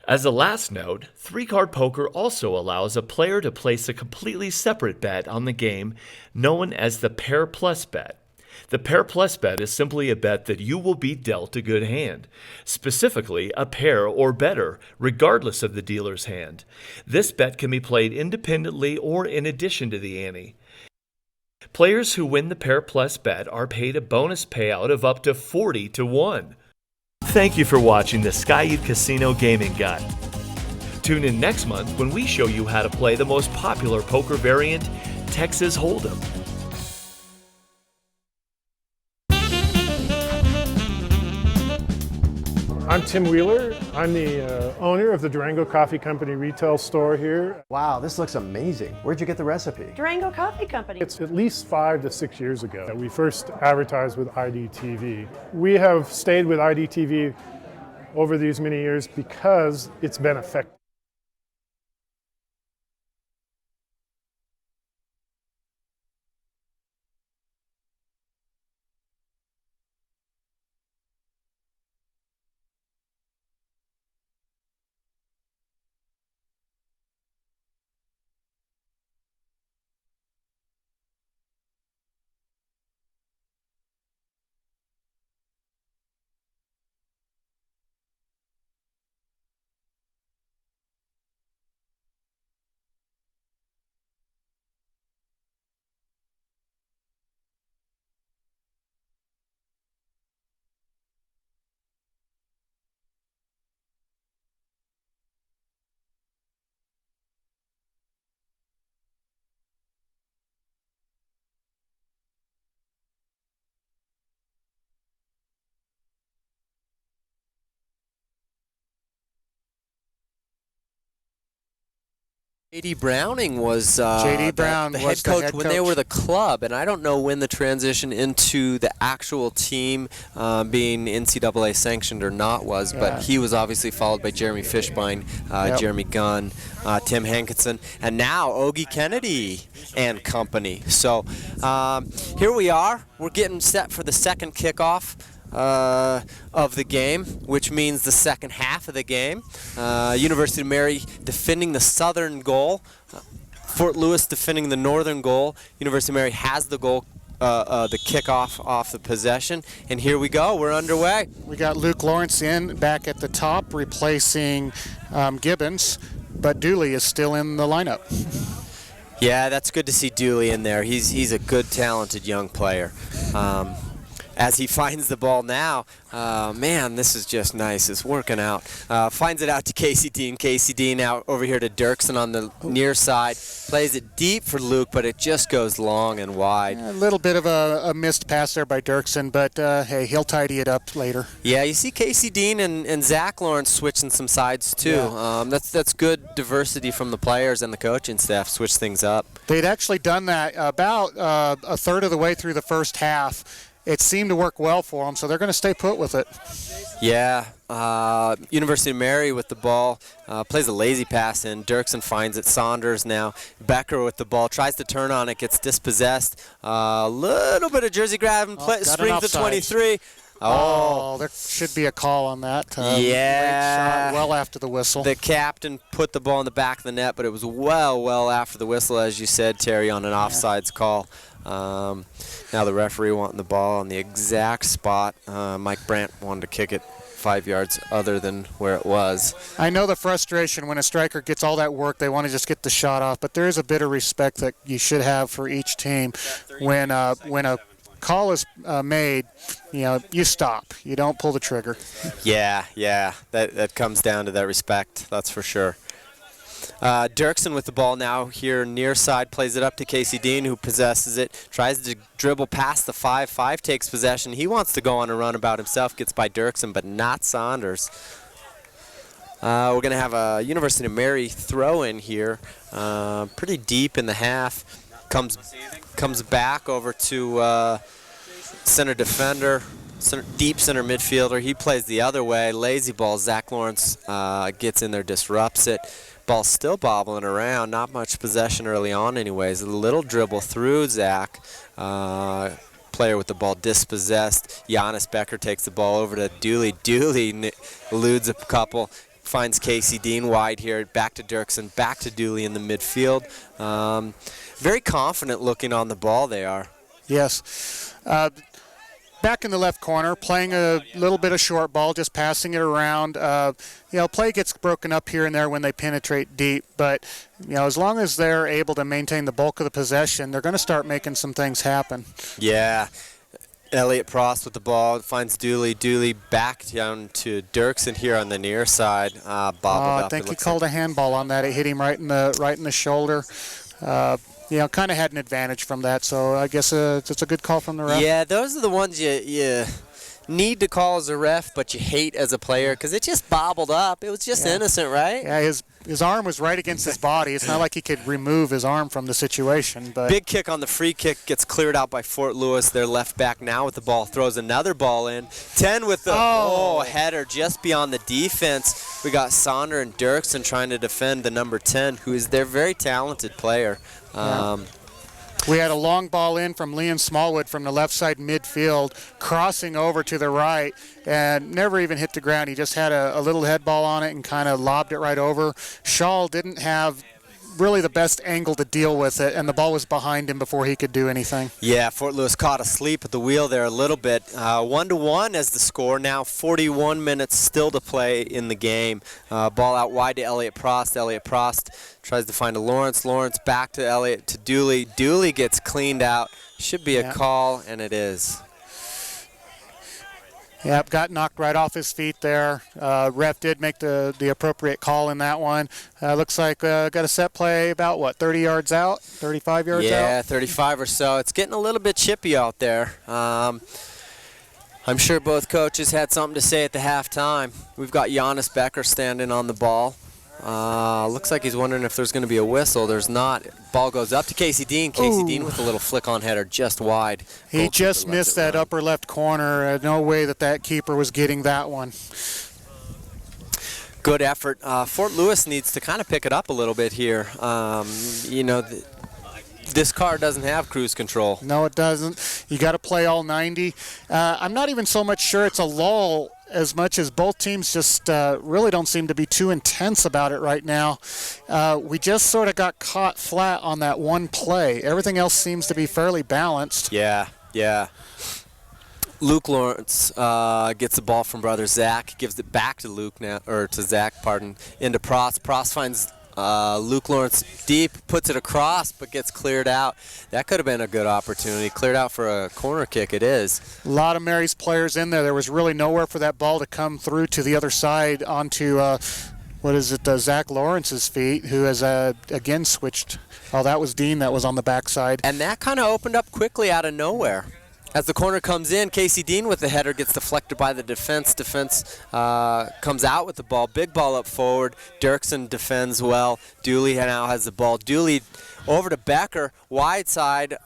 As a last note, 3-card poker also allows a player to place a completely separate bet on the game known as the pair plus bet. The pair plus bet is simply a bet that you will be dealt a good hand, specifically a pair or better, regardless of the dealer's hand. This bet can be played independently or in addition to the ante. Players who win the pair plus bet are paid a bonus payout of up to 40-to-1. Thank you for watching the Skyhawks Casino Gaming Guide. Tune in next month when we show you how to play the most popular poker variant, Texas Hold'em. I'm Tim Wheeler. I'm the owner of the Durango Coffee Company retail store here. Wow, this looks amazing. Where'd you get the recipe? Durango Coffee Company. It's at least 5 to 6 years ago that we first advertised with IDTV. We have stayed with IDTV over these many years because it's been effective. J.D. Browning was J.D. Brown the was head coach when they were the club, and I don't know when the transition into the actual team being NCAA sanctioned or not was, but he was obviously followed by Jeremy Fishbein, Jeremy Gunn, Tim Hankinson, and now Ogie Kennedy and company. So here we are. We're getting set for the second kickoff of the game, which means the second half of the game. University of Mary defending the southern goal, Fort Lewis defending the northern goal. University of Mary has the goal, the kickoff off the possession, and here we go. We're underway. We got Luke Lawrence in back at the top, replacing Gibbons, but Dooley is still in the lineup. Yeah, that's good to see Dooley in there. He's a good, talented young player. as he finds the ball now. Man, this is just nice. It's working out. Finds it out to Casey Dean. Casey Dean now over here to Dirksen on the near side. Plays it deep for Luke, but it just goes long and wide. A little bit of a missed pass there by Dirksen, but hey, he'll tidy it up later. Yeah, you see Casey Dean and Zach Lawrence switching some sides too. Yeah. That's good diversity from the players and the coaching staff. Switch things up. They'd actually done that about a third of the way through the first half. It seemed to work well for them, so they're going to stay put with it. Yeah, University of Mary with the ball, plays a lazy pass in. Dirksen finds it. Saunders now. Becker with the ball, tries to turn on it, gets dispossessed. A little bit of jersey grab and springs to 23. Oh, there should be a call on that. Yeah. Shot well after the whistle. The captain put the ball in the back of the net, but it was well after the whistle, as you said, Terry, on an offsides call. Now the referee wanting the ball on the exact spot. Mike Brandt wanted to kick it 5 yards other than where it was. I know the frustration when a striker gets all that work, they want to just get the shot off, but there is a bit of respect that you should have for each team. When a call is made, you stop. You don't pull the trigger. Yeah, that comes down to that respect, that's for sure. Dirksen with the ball now here near side, plays it up to Casey Dean, who possesses it, tries to dribble past the 5 takes possession. He wants to go on a run about himself, gets by Dirksen, but not Saunders. We're going to have a University of Mary throw in here, pretty deep in the half. Comes back over to center defender, deep center midfielder. He plays the other way. Lazy ball. Zach Lawrence gets in there, disrupts it. Ball's still bobbling around. Not much possession early on anyways. A little dribble through Zach. Player with the ball dispossessed. Giannis Becker takes the ball over to Dooley. Dooley eludes a couple. Finds Casey Dean wide here. Back to Dirksen. Back to Dooley in the midfield. Very confident looking on the ball they are. Yes. Back in the left corner, playing a little bit of short ball, just passing it around. Play gets broken up here and there when they penetrate deep, but as long as they're able to maintain the bulk of the possession, they're going to start making some things happen. Yeah. Elliot Prost with the ball, finds Dooley. Dooley back down to Dirksen here on the near side. Bobbled up. I think he called a handball on that. It hit him right in the shoulder. Kind of had an advantage from that, so I guess it's a good call from the ref. Yeah, those are the ones you need to call as a ref, but you hate as a player because it just bobbled up. It was just innocent, right? Yeah, his arm was right against his body. It's not like he could remove his arm from the situation. But big kick on the free kick gets cleared out by Fort Lewis. Their left back now with the ball throws another ball in. 10 with the header just beyond the defense. We got Sonder and Dirksen trying to defend the number 10, who is their very talented player. We had a long ball in from Liam Smallwood from the left side midfield, crossing over to the right, and never even hit the ground. He just had a little head ball on it and kind of lobbed it right over. Shaw didn't have really the best angle to deal with it, and the ball was behind him before he could do anything. Yeah, Fort Lewis caught asleep at the wheel there a little bit. 1-1 as the score. Now 41 minutes still to play in the game. Ball out wide to Elliot Prost. Elliot Prost tries to find a Lawrence. Lawrence back to Elliot to Dooley. Dooley gets cleaned out. Should be a call, and it is. Yep, got knocked right off his feet there. Ref did make the appropriate call in that one. Looks like got a set play about, 30 yards out, 35 yards out? Yeah, 35 or so. It's getting a little bit chippy out there. I'm sure both coaches had something to say at the halftime. We've got Giannis Becker standing on the ball. Looks like he's wondering if there's going to be a whistle. There's not. Ball goes up to Casey Dean. Casey Dean with a little flick on header just wide. He just missed that upper left corner. No way that keeper was getting that one. Good effort. Fort Lewis needs to kind of pick it up a little bit here. This car doesn't have cruise control. No, it doesn't. You got to play all 90. I'm not even so much sure it's a lull as much as both teams just really don't seem to be too intense about it right now. We just sort of got caught flat on that one play. Everything else seems to be fairly balanced. Yeah. Luke Lawrence gets the ball from brother Zach, gives it back to Luke now, or to Zach, pardon, into Prost. Prost finds Luke Lawrence deep, puts it across, but gets cleared out. That could have been a good opportunity. Cleared out for a corner kick, it is. A lot of Mary's players in there. There was really nowhere for that ball to come through to the other side onto, Zach Lawrence's feet, who has again switched. Oh, that was Dean that was on the backside. And that kind of opened up quickly out of nowhere. As the corner comes in, Casey Dean with the header gets deflected by the defense. Defense comes out with the ball. Big ball up forward. Dirksen defends well. Dooley now has the ball. Dooley over to Becker, wide side.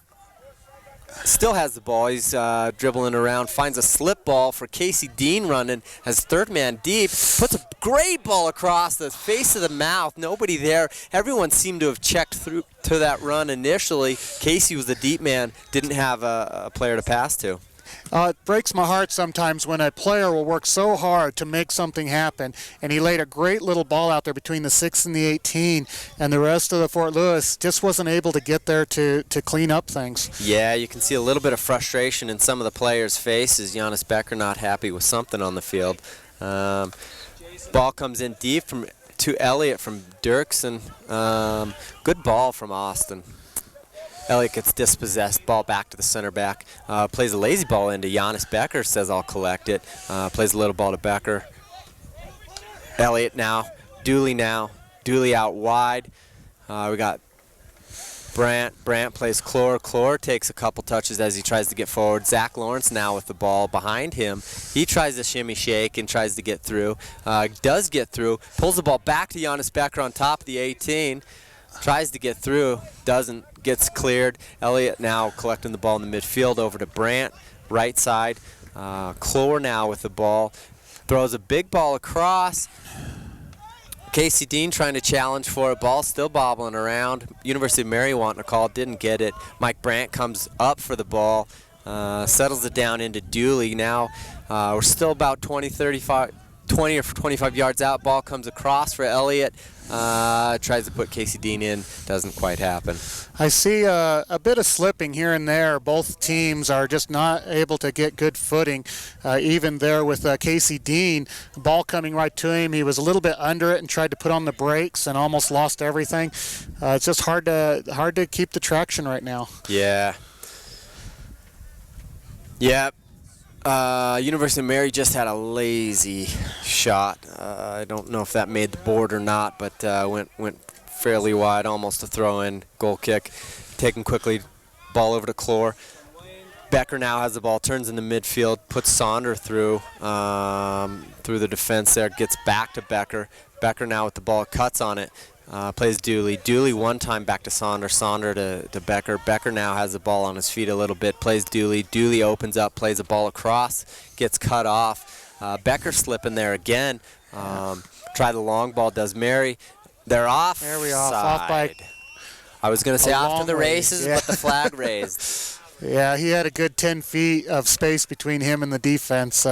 Still has the ball. He's dribbling around. Finds a slip ball for Casey Dean running. Has third man deep. Puts a great ball across the face of the mouth. Nobody there. Everyone seemed to have checked through to that run initially. Casey was the deep man. Didn't have a player to pass to. It breaks my heart sometimes when a player will work so hard to make something happen, and he laid a great little ball out there between the 6 and the 18, and the rest of the Fort Lewis just wasn't able to get there to clean up things. Yeah, you can see a little bit of frustration in some of the players' faces. Giannis Becker not happy with something on the field. Ball comes in deep to Elliott from Dirksen. Good ball from Austin. Elliott gets dispossessed, ball back to the center back. Plays a lazy ball into Giannis Becker, says I'll collect it. Plays a little ball to Becker. Elliott now, Dooley out wide. We got Brandt plays Clore. Clore takes a couple touches as he tries to get forward. Zach Lawrence now with the ball behind him. He tries to shimmy shake and tries to get through. Does get through, pulls the ball back to Giannis Becker on top of the 18. Tries to get through, doesn't, gets cleared. Elliott now collecting the ball in the midfield over to Brandt, right side. Clore now with the ball, throws a big ball across. Casey Dean trying to challenge for it, ball still bobbling around. University of Mary wanting a call, didn't get it. Mike Brandt comes up for the ball, settles it down into Dooley. Now we're still about 20 or 25 yards out. Ball comes across for Elliott. Tries to put Casey Dean in, doesn't quite happen. I see a bit of slipping here and there. Both teams are just not able to get good footing. Even there with Casey Dean, ball coming right to him. He was a little bit under it and tried to put on the brakes and almost lost everything. It's just hard to keep the traction right now. Yeah. Yep. University of Mary just had a lazy shot. I don't know if that made the board or not, but went fairly wide, almost a throw-in goal kick. Taken quickly, ball over to Clore. Becker now has the ball, turns in the midfield, puts Sonder through the defense there, gets back to Becker. Becker now with the ball, cuts on it. Plays Dooley. Dooley one time back to Sonder. Sonder to Becker. Becker now has the ball on his feet a little bit. Plays Dooley. Dooley opens up, plays a ball across, gets cut off. Becker slipping there again. Try the long ball, does Mary. They're off. There we are. Off by. I was going to say off to the races, but the flag raised. Yeah, he had a good 10 feet of space between him and the defense.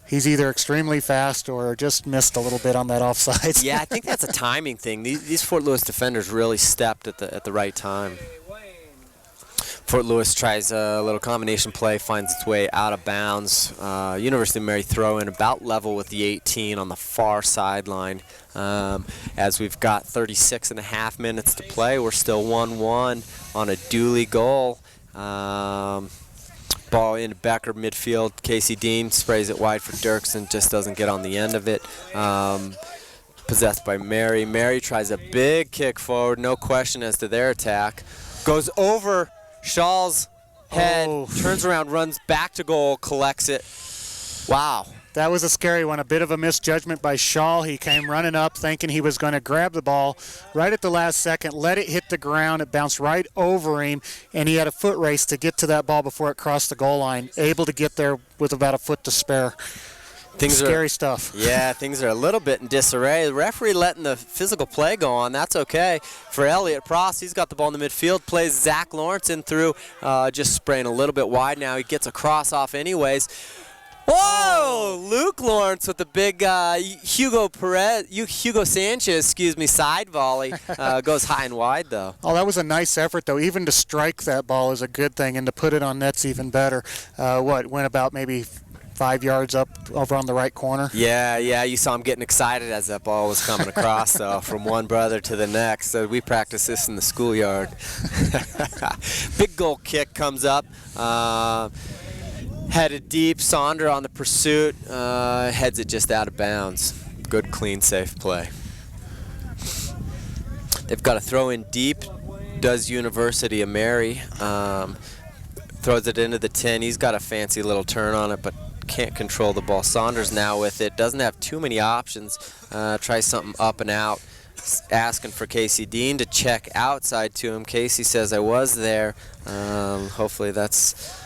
He's either extremely fast or just missed a little bit on that offside. Yeah, I think that's a timing thing. These Fort Lewis defenders really stepped at the right time. Fort Lewis tries a little combination play, finds its way out of bounds. University of Mary throw in about level with the 18 on the far sideline. As we've got 36.5 minutes to play, we're still 1-1 on a Dooley goal. Ball into Becker midfield. Casey Dean sprays it wide for Dirksen, just doesn't get on the end of it. Possessed by Mary. Mary tries a big kick forward, no question as to their attack. Goes over Shaw's head, turns around, runs back to goal, collects it. Wow. That was a scary one, a bit of a misjudgment by Shaw. He came running up thinking he was going to grab the ball right at the last second, let it hit the ground, it bounced right over him, and he had a foot race to get to that ball before it crossed the goal line, able to get there with about a foot to spare. Scary stuff. Yeah, things are a little bit in disarray. The referee letting the physical play go on. That's okay. For Elliott Pross, he's got the ball in the midfield, plays Zach Lawrence in through, just spraying a little bit wide now. He gets a cross off anyways. Whoa! Luke Lawrence with the big Hugo Sanchez, side volley. Goes high and wide, though. Oh, that was a nice effort, though. Even to strike that ball is a good thing, and to put it on net's even better. Went about maybe 5 yards up over on the right corner. Yeah, you saw him getting excited as that ball was coming across, though, from one brother to the next. So we practice this in the schoolyard. Big goal kick comes up. Headed deep. Sonder on the pursuit. Heads it just out of bounds. Good, clean, safe play. They've got a throw in deep. Does University of Mary. Throws it into the 10. He's got a fancy little turn on it, but can't control the ball. Saunders now with it. Doesn't have too many options. Tries something up and out. Asking for Casey Dean to check outside to him. Casey says, I was there. Hopefully that's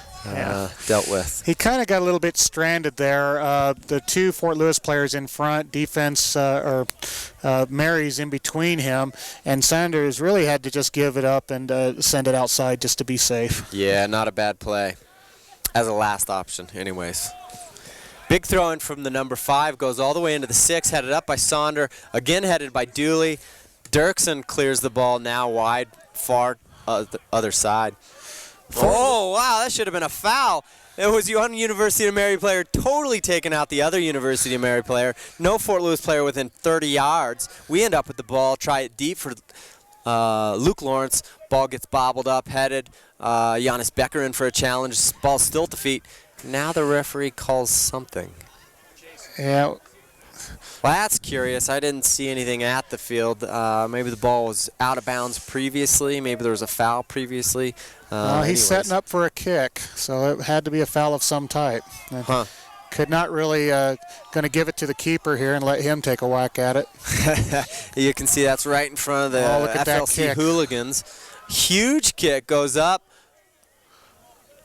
dealt with. He kind of got a little bit stranded there. The two Fort Lewis players in front, defense, Mary's in between him, and Sanders really had to just give it up and send it outside just to be safe. Yeah, not a bad play as a last option anyways. Big throw in from the number 5, goes all the way into the 6, headed up by Sonder, again headed by Dooley. Dirksen clears the ball now wide, far the other side. Oh, wow, that should have been a foul. It was one University of Mary player totally taking out the other University of Mary player. No Fort Lewis player within 30 yards. We end up with the ball, try it deep for Luke Lawrence. Ball gets bobbled up, headed. Giannis Becker in for a challenge. Ball still at the feet. Now the referee calls something. Yeah. Well, that's curious. I didn't see anything at the field. Maybe the ball was out of bounds previously. Maybe there was a foul previously. He's setting up for a kick, so it had to be a foul of some type. Could not really going to give it to the keeper here and let him take a whack at it. You can see that's right in front of the FLC hooligans. Huge kick goes up.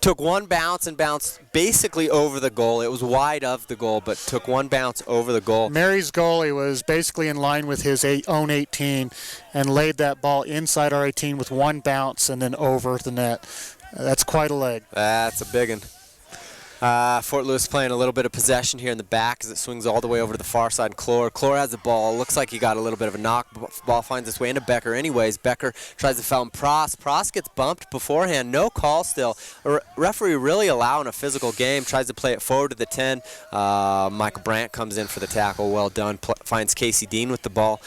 Took one bounce and bounced basically over the goal. It was wide of the goal, but took one bounce over the goal. Mary's goalie was basically in line with his own 18 and laid that ball inside our 18 with one bounce and then over the net. That's quite a leg. That's a big one. Fort Lewis playing a little bit of possession here in the back as it swings all the way over to the far side. Clore has the ball. Looks like he got a little bit of a knock. Ball finds its way into Becker anyways. Becker tries to foul him. Pross gets bumped beforehand. No call still. Referee really allowing a physical game. Tries to play it forward to the 10. Michael Brandt comes in for the tackle. Well done. Finds Casey Dean with the ball.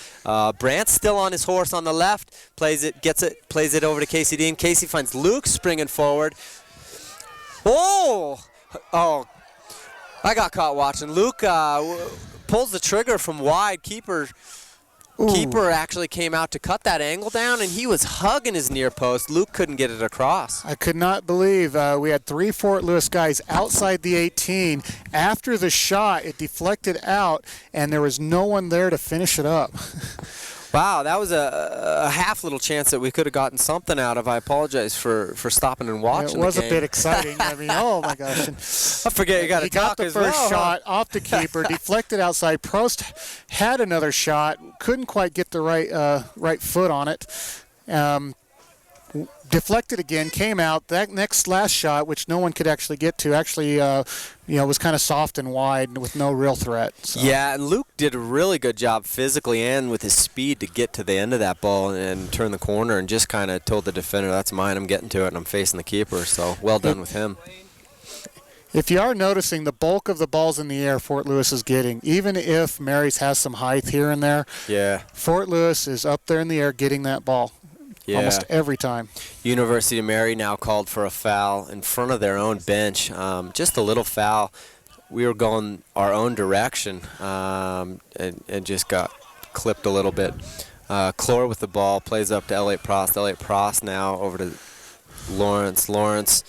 Brandt's still on his horse on the left. Plays it over to Casey Dean. Casey finds Luke springing forward. Oh, I got caught watching. Luke pulls the trigger from wide. Keeper actually came out to cut that angle down, and he was hugging his near post. Luke couldn't get it across. I could not believe we had 3 Fort Lewis guys outside the 18. After the shot, it deflected out, and there was no one there to finish it up. Wow, that was a half little chance that we could have gotten something out of. I apologize for stopping and watching the game. It was a bit exciting. I mean, oh my gosh. And I forget you got to talk as well. He got the first shot off the keeper, deflected outside. Prost had another shot, couldn't quite get the right foot on it. Deflected again, came out. That last shot, which no one could actually get to, was kind of soft and wide with no real threat. So. Yeah, and Luke did a really good job physically and with his speed to get to the end of that ball and turn the corner and just kind of told the defender, that's mine, I'm getting to it, and I'm facing the keeper. So well done with him. If you are noticing, the bulk of the balls in the air Fort Lewis is getting, even if Mary's has some height here and there, Fort Lewis is up there in the air getting that ball. Yeah. Almost every time. University of Mary now called for a foul in front of their own bench. Just a little foul. We were going our own direction and just got clipped a little bit. Clore with the ball, plays up to Elliot Prost. Elliot Prost now over to Lawrence. Lawrence,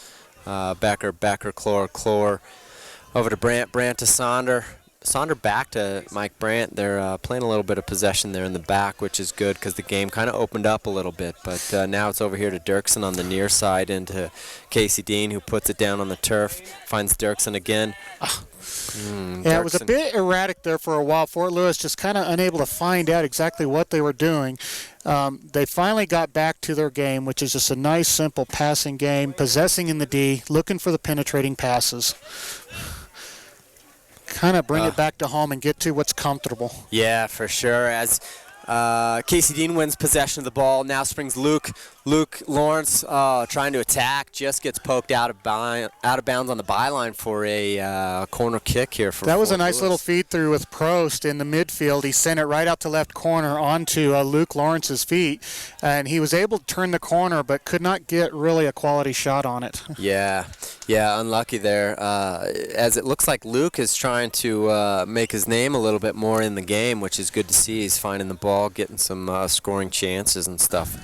Becker, Clore. Over to Brandt to Sonder. Sonder back to Mike Brandt. They're playing a little bit of possession there in the back, which is good because the game kind of opened up a little bit. But now it's over here to Dirksen on the near side into Casey Dean, who puts it down on the turf. Finds Dirksen again. It was a bit erratic there for a while. Fort Lewis just kind of unable to find out exactly what they were doing. They finally got back to their game, which is just a nice, simple passing game, possessing in the D, looking for the penetrating passes. Kind of bring it back to home and get to what's comfortable. Yeah, for sure. As Casey Dean wins possession of the ball. Now springs Luke Lawrence trying to attack. Just gets poked out of bounds on the byline for a corner kick here. That was a nice little feed through with Prost in the midfield. He sent it right out to left corner onto Luke Lawrence's feet, and he was able to turn the corner but could not get really a quality shot on it. Yeah, unlucky there. As it looks like Luke is trying to make his name a little bit more in the game, which is good to see. He's finding the ball, getting some scoring chances and stuff.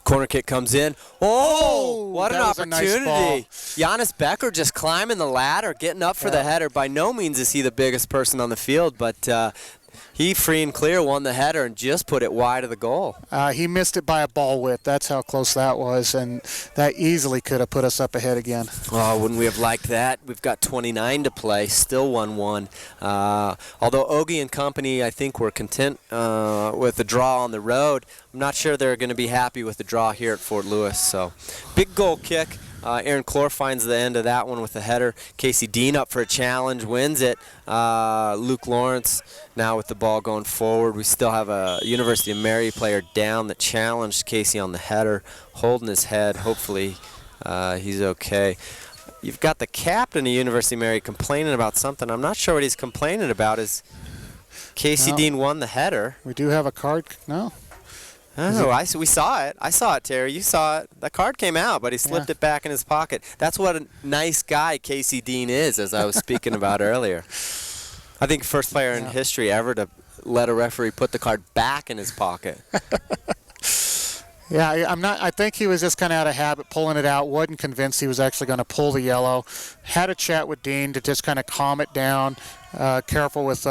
Corner kick comes in. Oh, what an opportunity. Nice Giannis Becker just climbing the ladder, getting up for the header. By no means is he the biggest person on the field, but he free and clear won the header and just put it wide of the goal. He missed it by a ball width. That's how close that was, and that easily could have put us up ahead again. Oh, wouldn't we have liked that? We've got 29 to play, still 1-1. Although Ogie and company, I think, were content with the draw on the road, I'm not sure they're going to be happy with the draw here at Fort Lewis. So, big goal kick. Aaron Clore finds the end of that one with a header. Casey Dean up for a challenge, wins it. Luke Lawrence now with the ball going forward. We still have a University of Mary player down that challenged Casey on the header, holding his head. Hopefully he's okay. You've got the captain of University of Mary complaining about something. I'm not sure what he's complaining about. Is Casey Dean won the header. We do have a card. No. Oh, we saw it. I saw it, Terry. You saw it. The card came out, but he slipped it back in his pocket. That's what a nice guy Casey Dean is, as I was speaking about earlier. I think first player in history ever to let a referee put the card back in his pocket. I think he was just kind of out of habit pulling it out. Wasn't convinced he was actually going to pull the yellow. Had a chat with Dean to just kind of calm it down. Careful with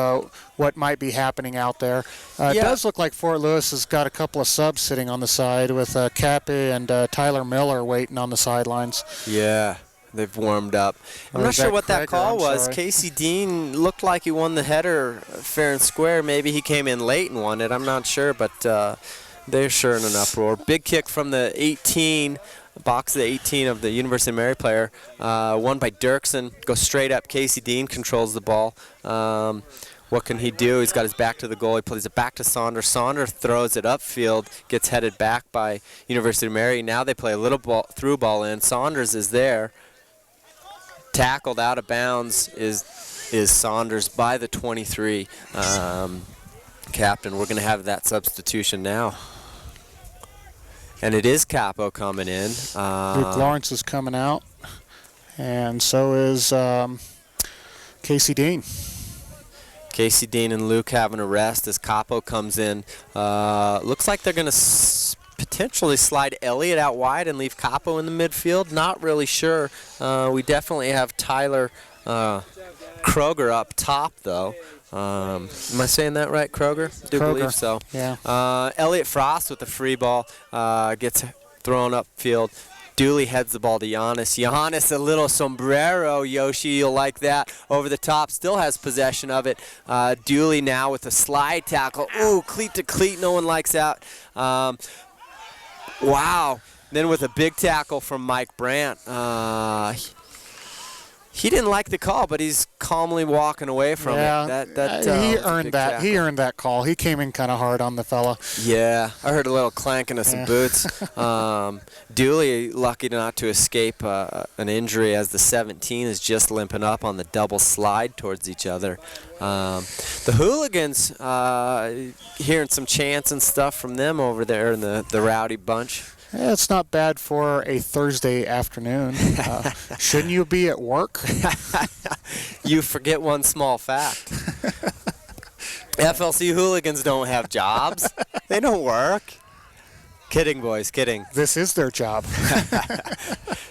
what might be happening out there. It does look like Fort Lewis has got a couple of subs sitting on the side with Cappy and Tyler Miller waiting on the sidelines. Yeah, they've warmed up. I'm not sure what that call was. Casey Dean looked like he won the header fair and square. Maybe he came in late and won it. I'm not sure, but they're sure in an uproar. Big kick from the 18. Box of the 18 of the University of Mary player, won by Dirksen, goes straight up. Casey Dean controls the ball. What can he do? He's got his back to the goal. He plays it back to Saunders. Saunders throws it upfield, gets headed back by University of Mary. Now they play a little through ball in. Saunders is there. Tackled out of bounds is Saunders by the 23 captain. We're going to have that substitution now. And it is Capo coming in. Luke Lawrence is coming out. And so is Casey Dean. Casey Dean and Luke having a rest as Capo comes in. Looks like they're going to potentially slide Elliott out wide and leave Capo in the midfield. Not really sure. We definitely have Tyler Kroger up top, though. Am I saying that right, Kroger? Do believe so. Yeah. Elliott Frost with the free ball gets thrown upfield. Dooley heads the ball to Giannis. Giannis, a little sombrero, Yoshi, you'll like that. Over the top, still has possession of it. Dooley now with a slide tackle. Ooh, cleat to cleat, no one likes that. Wow. Then with a big tackle from Mike Brandt. He didn't like the call, but he's calmly walking away from it. He earned that. Tackle. He earned that call. He came in kind of hard on the fella. Yeah, I heard a little clanking of some boots. Dooley lucky not to escape an injury as the 17 is just limping up on the double slide towards each other. The hooligans, hearing some chants and stuff from them over there in the rowdy bunch. Yeah, it's not bad for a Thursday afternoon. Shouldn't you be at work? You forget one small fact. FLC hooligans don't have jobs. They don't work. Kidding, boys, kidding. This is their job.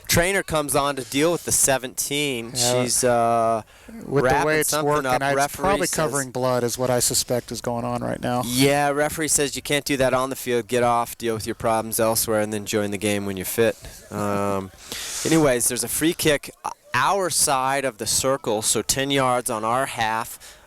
Trainer comes on to deal with the 17. Yeah. She's with the way it's working, it's probably says, covering blood is what I suspect is going on right now. Yeah, referee says you can't do that on the field. Get off, deal with your problems elsewhere, and then join the game when you're fit. Anyways, there's a free kick our side of the circle, so 10 yards on our half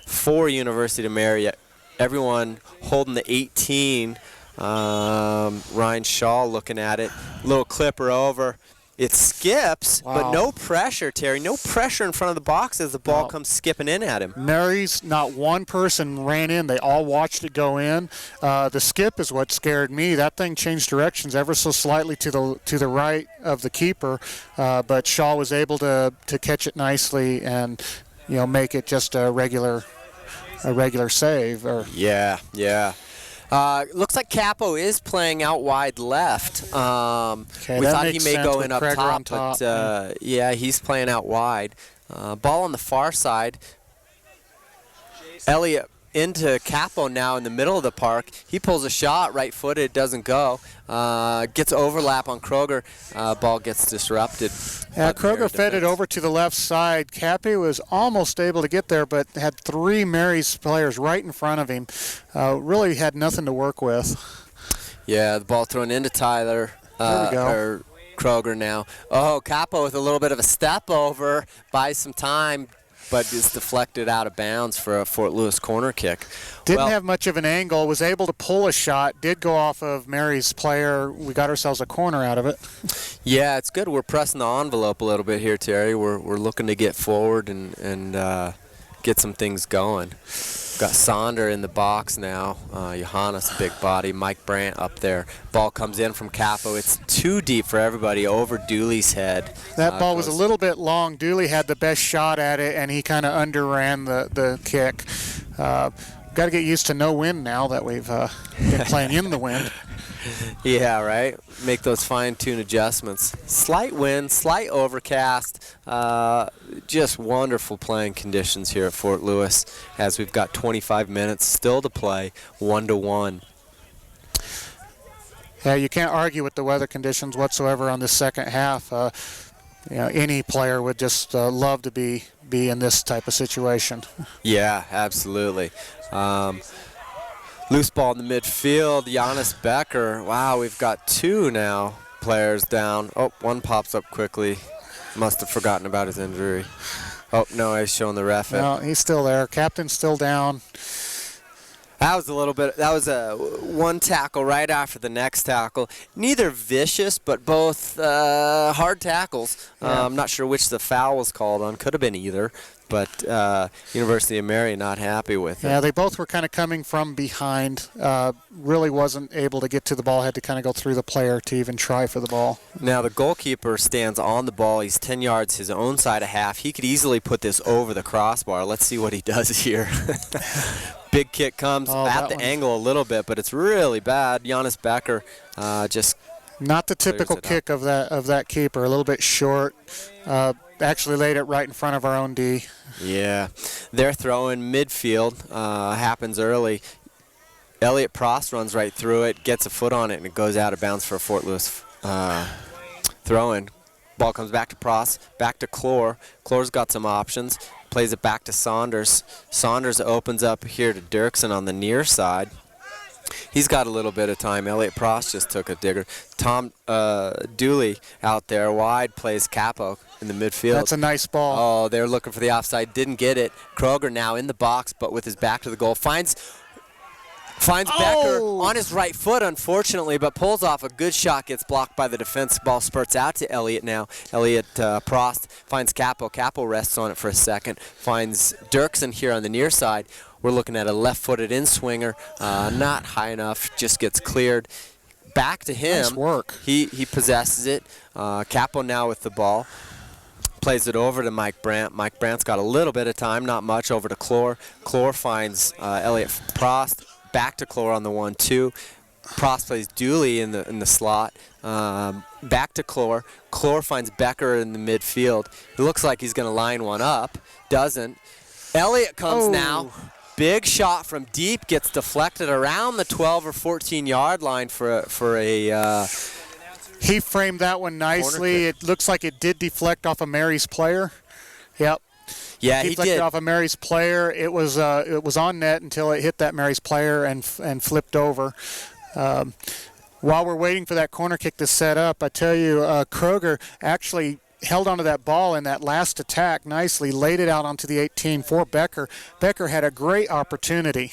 for University of Mary. Everyone holding the 18. Ryan Shaw looking at it. Little clipper over. It skips, but no pressure, Terry. No pressure in front of the box as the ball comes skipping in at him. Mary's, not one person ran in. They all watched it go in. The skip is what scared me. That thing changed directions ever so slightly to the right of the keeper, but Shaw was able to catch it nicely and make it just a regular save. Yeah. Looks like Capo is playing out wide left. We thought he may go in up top, but yeah, he's playing out wide. Ball on the far side. Elliott into Capo now in the middle of the park. He pulls a shot, right-footed, doesn't go. Gets overlap on Kroger. Ball gets disrupted. Yeah, Kroger fed it over to the left side. Cappy was almost able to get there, but had 3 Mary's players right in front of him. Really had nothing to work with. Yeah, the ball thrown into Tyler. There we go. Or Kroger now. Oh, Capo with a little bit of a step over, buys some time, but is deflected out of bounds for a Fort Lewis corner kick. Didn't have much of an angle, was able to pull a shot, did go off of Mary's player. We got ourselves a corner out of it. Yeah, it's good. We're pressing the envelope a little bit here, Terry. We're looking to get forward and get some things going. Got Sonder in the box now. Johannes, big body. Mike Brandt up there. Ball comes in from Capo. It's too deep for everybody over Dooley's head. That ball was a little bit long. Dooley had the best shot at it, and he kind of underran the kick. Got to get used to no wind now that we've been playing in the wind. Yeah, right. Make those fine-tune adjustments. Slight wind, slight overcast. Just wonderful playing conditions here at Fort Lewis as we've got 25 minutes still to play, 1-1. Yeah, you can't argue with the weather conditions whatsoever on this second half. Any player would just love to be in this type of situation. Yeah, absolutely. Loose ball in the midfield, Giannis Becker. Wow, we've got 2 now players down. Oh, one pops up quickly. Must have forgotten about his injury. Oh, no, he's showing the ref it. No, he's still there. Captain's still down. That was a one tackle right after the next tackle. Neither vicious, but both hard tackles. Yeah. I'm not sure which the foul was called on. Could have been either. But University of Mary not happy with it. Yeah, they both were kind of coming from behind. Really wasn't able to get to the ball. Had to kind of go through the player to even try for the ball. Now the goalkeeper stands on the ball. He's 10 yards his own side of half. He could easily put this over the crossbar. Let's see what he does here. Big kick comes at the angle a little bit, but it's really bad. Giannis Becker just not the typical kick of that keeper. A little bit short. Actually laid it right in front of our own D. Yeah, they're throwing midfield. Happens early. Elliott Prost runs right through it, gets a foot on it, and it goes out of bounds for a Fort Lewis throw-in. Ball comes back to Prost, back to Clore. Clore's got some options. Plays it back to Saunders. Saunders opens up here to Dirksen on the near side. He's got a little bit of time. Elliott Prost just took a digger. Tom Dooley out there wide plays Capo in the midfield. That's a nice ball. Oh, they're looking for the offside. Didn't get it. Kroger now in the box, but with his back to the goal. Finds Becker on his right foot, unfortunately, but pulls off a good shot. Gets blocked by the defense. Ball spurts out to Elliott now. Elliott Prost finds Capo. Capo rests on it for a second. Finds Dirksen here on the near side. We're looking at a left-footed in-swinger. Not high enough. Just gets cleared. Back to him. Nice work. He possesses it. Capo now with the ball. Plays it over to Mike Brandt. Mike Brandt's got a little bit of time, not much, over to Clore. Clore finds Elliott Prost. Back to Clore on the 1-2. Prost plays Dooley in the slot. Back to Clore. Clore finds Becker in the midfield. It looks like he's going to line one up. Doesn't. Elliott comes now. Big shot from deep, gets deflected around the 12 or 14 yard line for a he framed that one nicely. It looks like it did deflect off a Mary's player. Yep. Yeah, he deflected did. Off a Mary's player. It was on net until it hit that Mary's player and flipped over. While we're waiting for that corner kick to set up, I tell you, Kroger actually held onto that ball in that last attack nicely, laid it out onto the 18 for Becker. Becker had a great opportunity.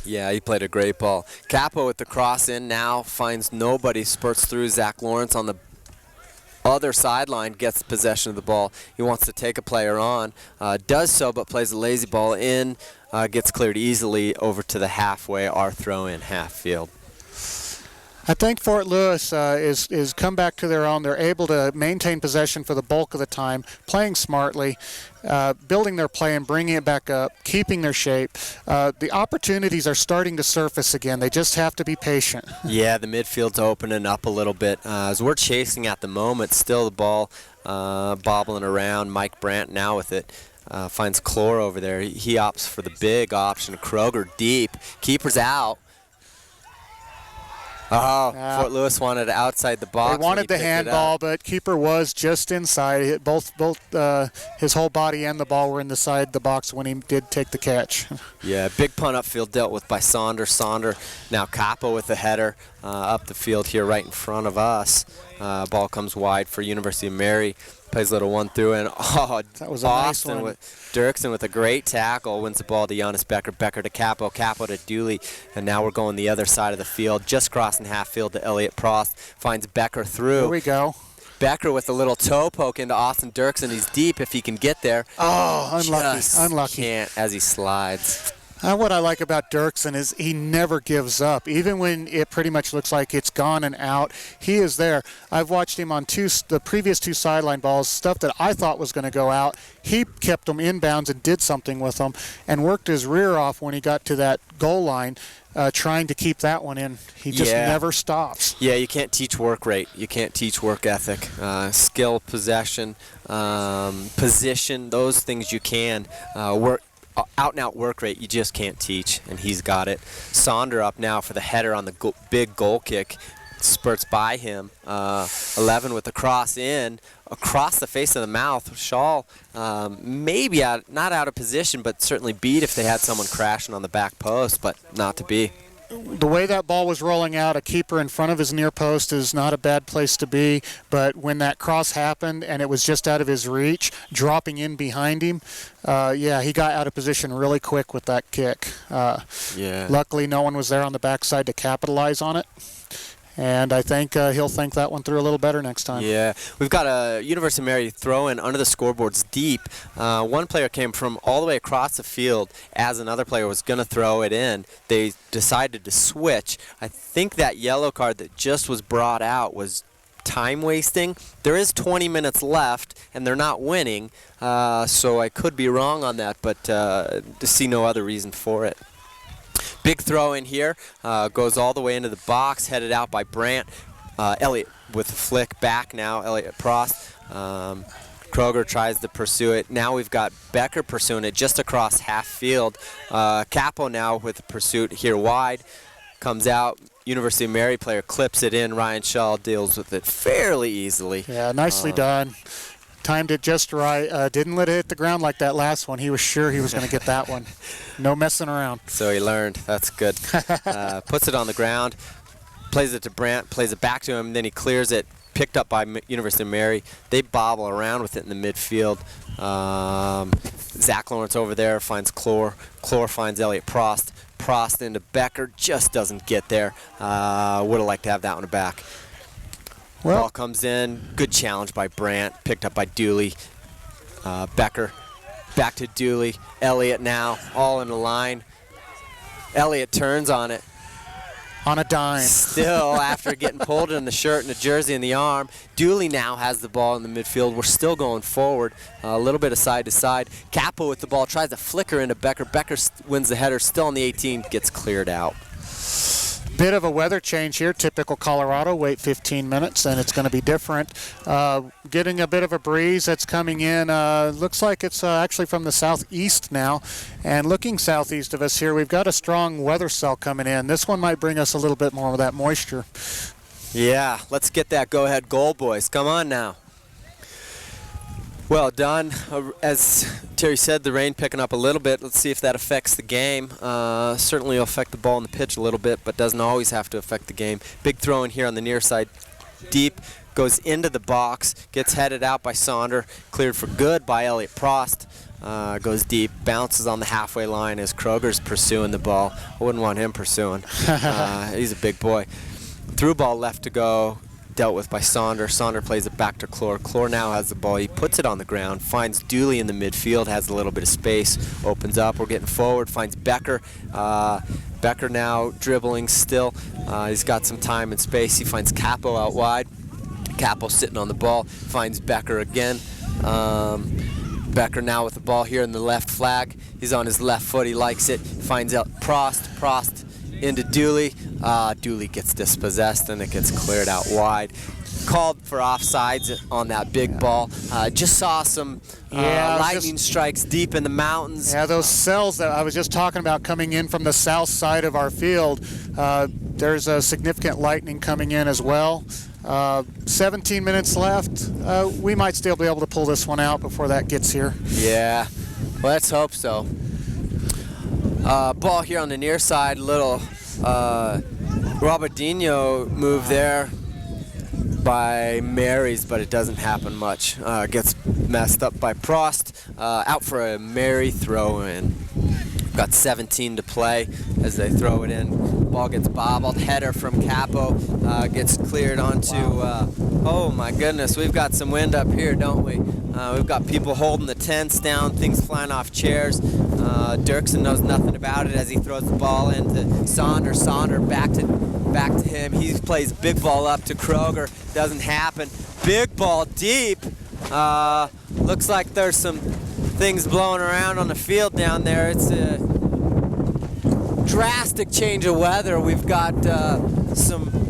Yeah, he played a great ball. Capo with the cross in now, finds nobody, spurts through Zach Lawrence on the other sideline gets possession of the ball. He wants to take a player on, does so, but plays a lazy ball in, gets cleared easily over to the halfway, our throw-in half field. I think Fort Lewis is come back to their own. They're able to maintain possession for the bulk of the time, playing smartly, building their play and bringing it back up, keeping their shape. The opportunities are starting to surface again. They just have to be patient. Yeah, the midfield's opening up a little bit. As we're chasing at the moment, still the ball bobbling around. Mike Brandt now with it. Finds Clore over there. He opts for the big option. Kroger deep. Keeper's out. Oh, Fort Lewis wanted outside the box. They wanted the handball, but keeper was just inside. Both his whole body and the ball were inside the box when he did take the catch. Yeah, big punt upfield dealt with by Sonder. Sonder now Capo with the header up the field here right in front of us. Ball comes wide for University of Mary. Plays a little one through, and that was a nice one. With Dirksen with a great tackle, wins the ball to Giannis Becker. Becker to Capo, Capo to Dooley, and now we're going the other side of the field, just crossing half field to Elliott Prost. Finds Becker through. Here we go. Becker with a little toe poke into Austin Dirksen. He's deep if he can get there. Oh, unlucky, unlucky. Can't as he slides. What I like about Dirksen is he never gives up. Even when it pretty much looks like it's gone and out, he is there. I've watched him on the previous two sideline balls, stuff that I thought was going to go out. He kept them inbounds and did something with them and worked his rear off when he got to that goal line, trying to keep that one in. He just never stops. Yeah, you can't teach work rate. You can't teach work ethic. Skill, possession, position, those things you can. Out-and-out work rate you just can't teach, and he's got it. Sonder up now for the header on the big goal kick. Spurts by him. 11 with the cross in. Across the face of the mouth. Shaw maybe not out of position, but certainly beat if they had someone crashing on the back post, but not to be. The way that ball was rolling out, a keeper in front of his near post is not a bad place to be, but when that cross happened and it was just out of his reach, dropping in behind him, he got out of position really quick with that kick. Luckily, no one was there on the backside to capitalize on it. And I think he'll think that one through a little better next time. Yeah, we've got a University of Mary throw-in under the scoreboards deep. One player came from all the way across the field as another player was going to throw it in. They decided to switch. I think that yellow card that just was brought out was time wasting. There is 20 minutes left, and they're not winning, so I could be wrong on that, but to see no other reason for it. Big throw in here, goes all the way into the box, headed out by Brandt. Elliott with a flick back now, Elliott Prost. Kroger tries to pursue it. Now we've got Becker pursuing it just across half field. Capo now with the pursuit here wide. Comes out, University of Mary player clips it in. Ryan Shaw deals with it fairly easily. Yeah, nicely done. Timed it just right. Didn't let it hit the ground like that last one. He was sure he was going to get that one. No messing around. So he learned. That's good. Puts it on the ground, plays it to Brandt, plays it back to him, then he clears it, picked up by University of Mary. They bobble around with it in the midfield. Zach Lawrence over there finds Clore. Clore finds Elliott Prost. Prost into Becker, just doesn't get there. Would have liked to have that one back. Ball comes in, good challenge by Brandt, picked up by Dooley. Becker, back to Dooley. Elliott now, all in the line. Elliott turns on it. On a dime. Still, after getting pulled in the shirt and the jersey and the arm, Dooley now has the ball in the midfield. We're still going forward, a little bit of side to side. Capo with the ball, tries to flicker into Becker. Becker wins the header, still on the 18, gets cleared out. Bit of a weather change here, typical Colorado. Wait 15 minutes and it's going to be different. Getting a bit of a breeze that's coming in. Looks like it's actually from the southeast now. And looking southeast of us here, we've got a strong weather cell coming in. This one might bring us a little bit more of that moisture. Yeah, let's get that go-ahead goal, boys. Come on now. Well done. As Terry said, the rain picking up a little bit. Let's see if that affects the game. Certainly will affect the ball in the pitch a little bit, but doesn't always have to affect the game. Big throw in here on the near side. Deep, goes into the box, gets headed out by Sonder, cleared for good by Elliott Prost. Goes deep, bounces on the halfway line as Kroger's pursuing the ball. I wouldn't want him pursuing. He's a big boy. Through ball left to go. dealt with by Sonder. Sonder plays it back to Clore. Clore now has the ball. He puts it on the ground, finds Dooley in the midfield, has a little bit of space, opens up. We're getting forward, finds Becker. Becker now dribbling still. He's got some time and space. He finds Capo out wide. Capo sitting on the ball, finds Becker again. Becker now with the ball here in the left flag. He's on his left foot, he likes it. Finds out Prost into Dooley. Dooley gets dispossessed and it gets cleared out wide. Called for offsides on that big ball. Just saw some lightning strikes deep in the mountains. Yeah, those cells that I was just talking about coming in from the south side of our field, there's a significant lightning coming in as well. 17 minutes left. We might still be able to pull this one out before that gets here. Yeah, let's hope so. Ball here on the near side, little Robardinho move there by Mary's, but it doesn't happen much. Gets messed up by Prost. Out for a Mary throw-in. Got 17 to play as they throw it in. Ball gets bobbled. Header from Capo gets cleared onto. Oh my goodness, we've got some wind up here, don't we? We've got people holding the tents down, things flying off chairs. Dirksen knows nothing about it as he throws the ball into Sonder. Sonder back to him. He plays big ball up to Kroger. Doesn't happen. Big ball deep. Looks like there's some things blowing around on the field down there. It's a drastic change of weather. We've got some